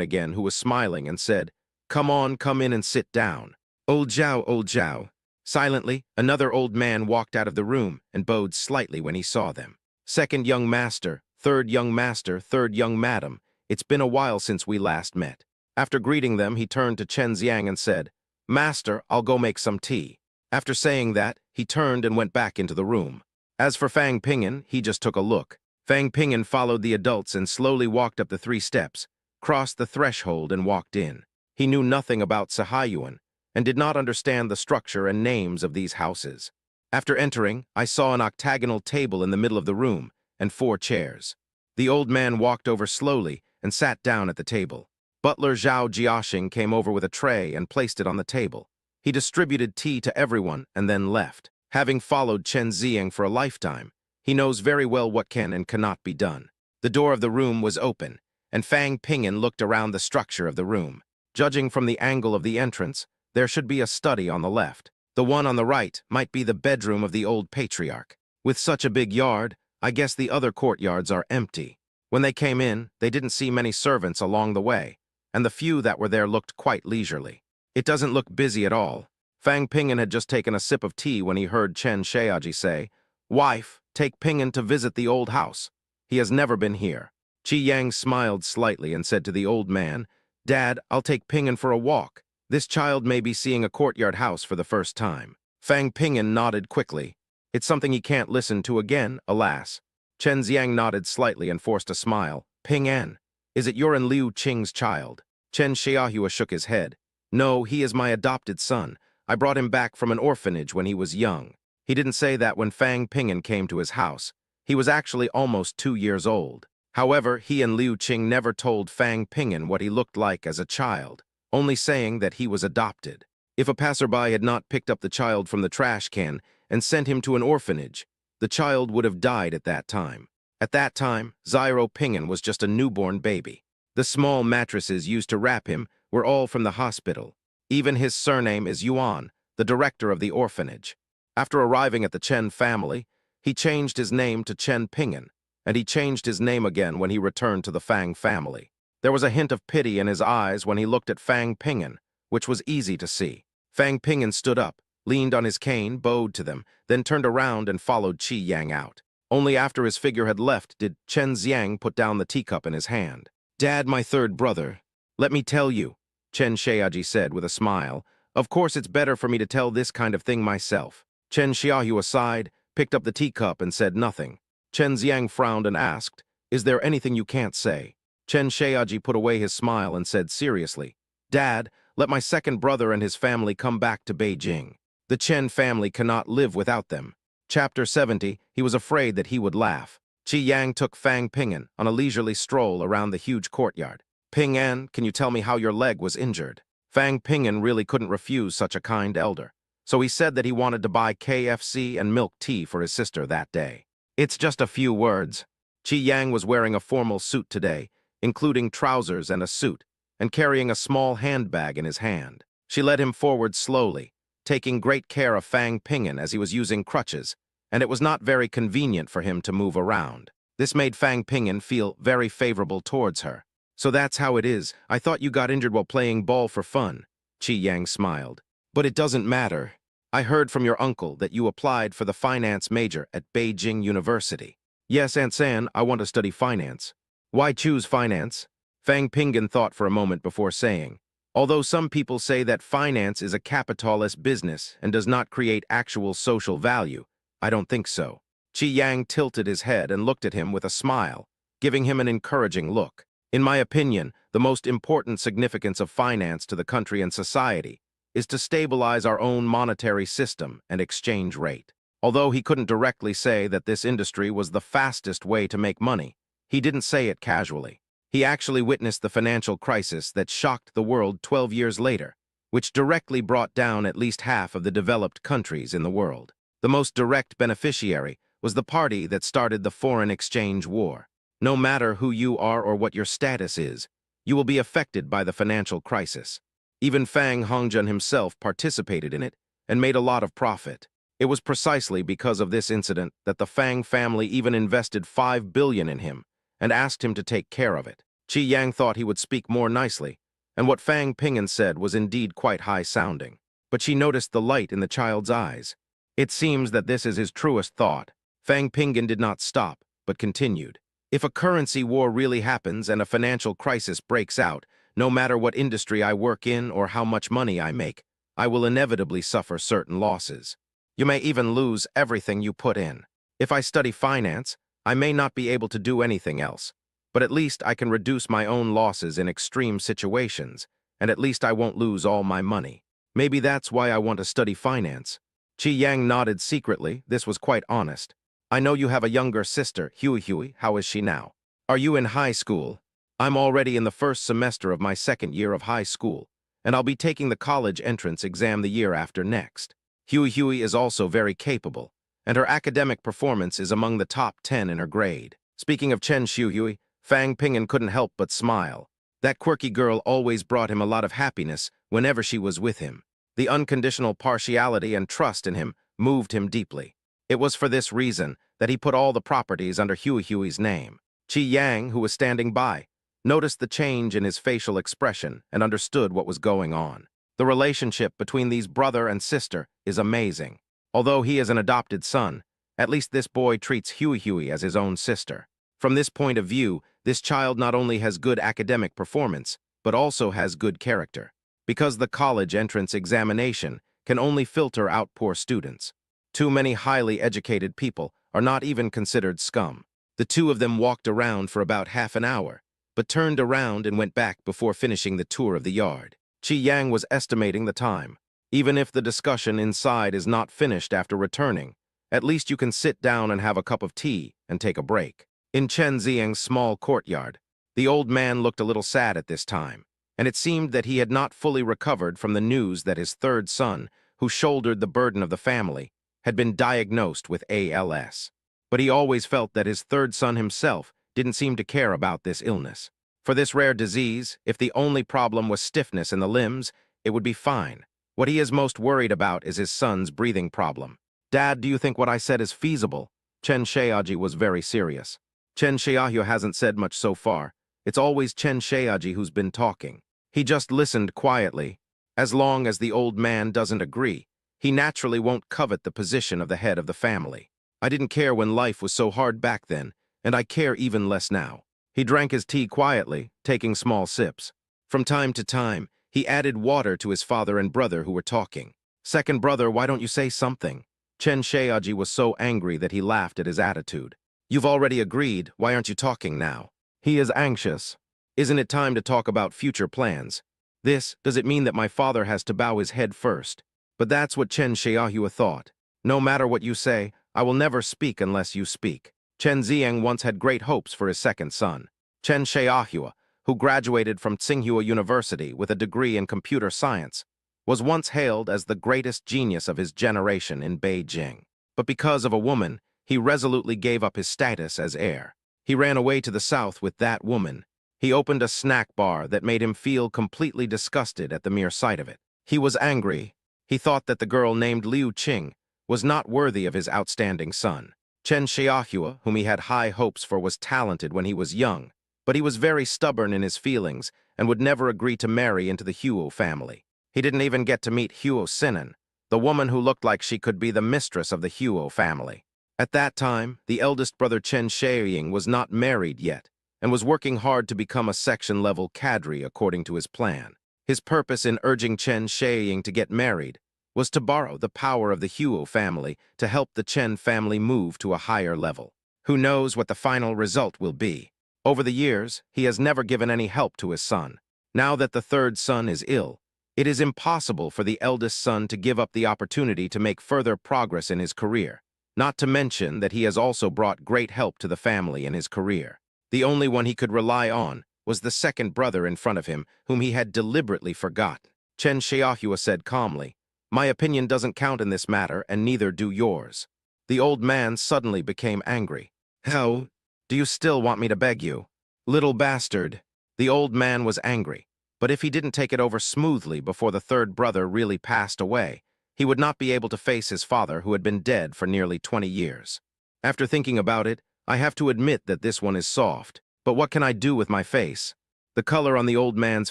again, who was smiling, and said, Come on, come in and sit down. Old Zhao, old Zhao. Silently, another old man walked out of the room and bowed slightly when he saw them. Second young master, third young master, third young madam. It's been a while since we last met. After greeting them, he turned to Chen Xiang and said, Master, I'll go make some tea. After saying that, he turned and went back into the room. As for Fang Ping'an, he just took a look. Fang Ping'an followed the adults and slowly walked up the 3 steps, crossed the threshold and walked in. He knew nothing about Sahayuan and did not understand the structure and names of these houses. After entering, I saw an octagonal table in the middle of the room and 4 chairs. The old man walked over slowly and sat down at the table. Butler Zhao Jiaxing came over with a tray and placed it on the table. He distributed tea to everyone and then left. Having followed Chen Xiang for a lifetime, he knows very well what can and cannot be done. The door of the room was open, and Fang Ping'an looked around the structure of the room. Judging from the angle of the entrance, there should be a study on the left. The one on the right might be the bedroom of the old patriarch. With such a big yard, I guess the other courtyards are empty. When they came in, they didn't see many servants along the way, and the few that were there looked quite leisurely. It doesn't look busy at all. Fang Ping'an had just taken a sip of tea when he heard Chen Xiaoji say, Wife, take Ping'an to visit the old house. He has never been here. Qi Yang smiled slightly and said to the old man, Dad, I'll take Ping'an for a walk. This child may be seeing a courtyard house for the first time. Fang Ping'an nodded quickly. It's something he can't listen to again, alas. Chen Xiang nodded slightly and forced a smile. Ping'an, is it your and Liu Qing's child? Chen Xiaohua shook his head. No, he is my adopted son. I brought him back from an orphanage when he was young. He didn't say that when Fang Ping'an came to his house. He was actually almost 2 years old. However, he and Liu Qing never told Fang Ping'an what he looked like as a child, only saying that he was adopted. If a passerby had not picked up the child from the trash can and sent him to an orphanage, the child would have died at that time. At that time, Zyro Ping'an was just a newborn baby. The small mattresses used to wrap him were all from the hospital. Even his surname is Yuan, the director of the orphanage. After arriving at the Chen family, he changed his name to Chen Ping'an, and he changed his name again when he returned to the Fang family. There was a hint of pity in his eyes when he looked at Fang Ping'an, which was easy to see. Fang Ping'an stood up, leaned on his cane, bowed to them, then turned around and followed Qi Yang out. Only after his figure had left did Chen Xiang put down the teacup in his hand. Dad, my third brother, let me tell you, Chen Xiaoji said with a smile. Of course it's better for me to tell this kind of thing myself. Chen Xiaohua sighed, picked up the teacup and said nothing. Chen Xiang frowned and asked, Is there anything you can't say? Chen Xiaoji put away his smile and said seriously, Dad, let my second brother and his family come back to Beijing. The Chen family cannot live without them. Chapter 70, he was afraid that he would laugh. Qi Yang took Fang Ping'an on a leisurely stroll around the huge courtyard. Ping'an, can you tell me how your leg was injured? Fang Ping'an really couldn't refuse such a kind elder, so he said that he wanted to buy KFC and milk tea for his sister that day. It's just a few words. Qi Yang was wearing a formal suit today, including trousers and a suit, and carrying a small handbag in his hand. She led him forward slowly, taking great care of Fang Ping'an as he was using crutches, and it was not very convenient for him to move around. This made Fang Ping'an feel very favorable towards her. So that's how it is. I thought you got injured while playing ball for fun. Qi Yang smiled. But it doesn't matter. I heard from your uncle that you applied for the finance major at Beijing University. Yes, Aunt San, I want to study finance. Why choose finance? Fang Pingan thought for a moment before saying, although some people say that finance is a capitalist business and does not create actual social value, I don't think so. Qi Yang tilted his head and looked at him with a smile, giving him an encouraging look. In my opinion, the most important significance of finance to the country and society is to stabilize our own monetary system and exchange rate. Although he couldn't directly say that this industry was the fastest way to make money, he didn't say it casually. He actually witnessed the financial crisis that shocked the world 12 years later, which directly brought down at least half of the developed countries in the world. The most direct beneficiary was the party that started the foreign exchange war. No matter who you are or what your status is, you will be affected by the financial crisis. Even Fang Hongjun himself participated in it and made a lot of profit. It was precisely because of this incident that the Fang family even invested 5 billion in him and asked him to take care of it. Qi Yang thought he would speak more nicely, and what Fang Pingan said was indeed quite high-sounding. But she noticed the light in the child's eyes. It seems that this is his truest thought. Fang Pingan did not stop, but continued. If a currency war really happens and a financial crisis breaks out, no matter what industry I work in or how much money I make, I will inevitably suffer certain losses. You may even lose everything you put in. If I study finance, I may not be able to do anything else, but at least I can reduce my own losses in extreme situations, and at least I won't lose all my money. Maybe that's why I want to study finance. Qi Yang nodded secretly. This was quite honest. I know you have a younger sister, Hui. How is she now? Are you in high school? I'm already in the first semester of my second year of high school, and I'll be taking the college entrance exam the year after next. Hui is also very capable, and her academic performance is among the top 10 in her grade. Speaking of Chen Hui, Fang Pingan couldn't help but smile. That quirky girl always brought him a lot of happiness whenever she was with him. The unconditional partiality and trust in him moved him deeply. It was for this reason that he put all the properties under Hui's name. Qi Yang, who was standing by, noticed the change in his facial expression and understood what was going on. The relationship between these brother and sister is amazing. Although he is an adopted son, at least this boy treats Hui as his own sister. From this point of view, this child not only has good academic performance, but also has good character. Because the college entrance examination can only filter out poor students. Too many highly educated people are not even considered scum. The two of them walked around for about half an hour, but turned around and went back before finishing the tour of the yard. Qi Yang was estimating the time. Even if the discussion inside is not finished after returning, at least you can sit down and have a cup of tea and take a break. In Chen Xiang's small courtyard, the old man looked a little sad at this time, and it seemed that he had not fully recovered from the news that his third son, who shouldered the burden of the family, had been diagnosed with ALS. But he always felt that his third son himself didn't seem to care about this illness. For this rare disease, if the only problem was stiffness in the limbs, it would be fine. What he is most worried about is his son's breathing problem. Dad, do you think what I said is feasible? Chen Xiaoji was very serious. Chen Xiaohu hasn't said much so far. It's always Chen Xiaoji who's been talking. He just listened quietly. As long as the old man doesn't agree, he naturally won't covet the position of the head of the family. I didn't care when life was so hard back then, and I care even less now. He drank his tea quietly, taking small sips. From time to time, he added water to his father and brother who were talking. Second brother, why don't you say something? Chen Xiaoji was so angry that he laughed at his attitude. You've already agreed, why aren't you talking now? He is anxious. Isn't it time to talk about future plans? Does it mean that my father has to bow his head first? But that's what Chen Xiaohua thought. No matter what you say, I will never speak unless you speak. Chen Xiang once had great hopes for his second son. Chen Xiaohua, who graduated from Tsinghua University with a degree in computer science, was once hailed as the greatest genius of his generation in Beijing. But because of a woman, he resolutely gave up his status as heir. He ran away to the south with that woman. He opened a snack bar that made him feel completely disgusted at the mere sight of it. He was angry. He thought that the girl named Liu Qing was not worthy of his outstanding son. Chen Xiaohua, whom he had high hopes for, was talented when he was young, but he was very stubborn in his feelings and would never agree to marry into the Huo family. He didn't even get to meet Huo Sinan, the woman who looked like she could be the mistress of the Huo family. At that time, the eldest brother Chen Shaoying was not married yet and was working hard to become a section-level cadre according to his plan. His purpose in urging Chen Shaoying to get married was to borrow the power of the Huo family to help the Chen family move to a higher level. Who knows what the final result will be? Over the years, he has never given any help to his son. Now that the third son is ill, it is impossible for the eldest son to give up the opportunity to make further progress in his career, not to mention that he has also brought great help to the family in his career. The only one he could rely on was the second brother in front of him, whom he had deliberately forgotten. Chen Xiaohua said calmly, "My opinion doesn't count in this matter, and neither do yours." The old man suddenly became angry. "How? Do you still want me to beg you? Little bastard." The old man was angry, but if he didn't take it over smoothly before the third brother really passed away, he would not be able to face his father, who had been dead for nearly 20 years. After thinking about it, I have to admit that this one is soft, but what can I do with my face? The color on the old man's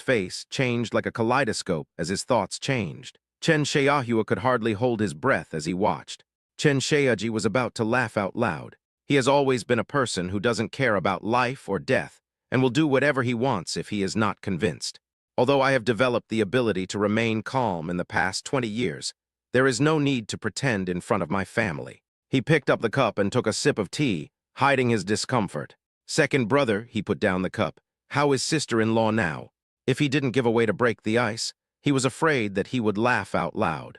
face changed like a kaleidoscope as his thoughts changed. Chen Xiaohua could hardly hold his breath as he watched. Chen Xiaoji was about to laugh out loud. He has always been a person who doesn't care about life or death and will do whatever he wants if he is not convinced. Although I have developed the ability to remain calm in the past 20 years, there is no need to pretend in front of my family. He picked up the cup and took a sip of tea, hiding his discomfort. Second brother, he put down the cup. How is sister-in-law now? If he didn't give away to break the ice, he was afraid that he would laugh out loud.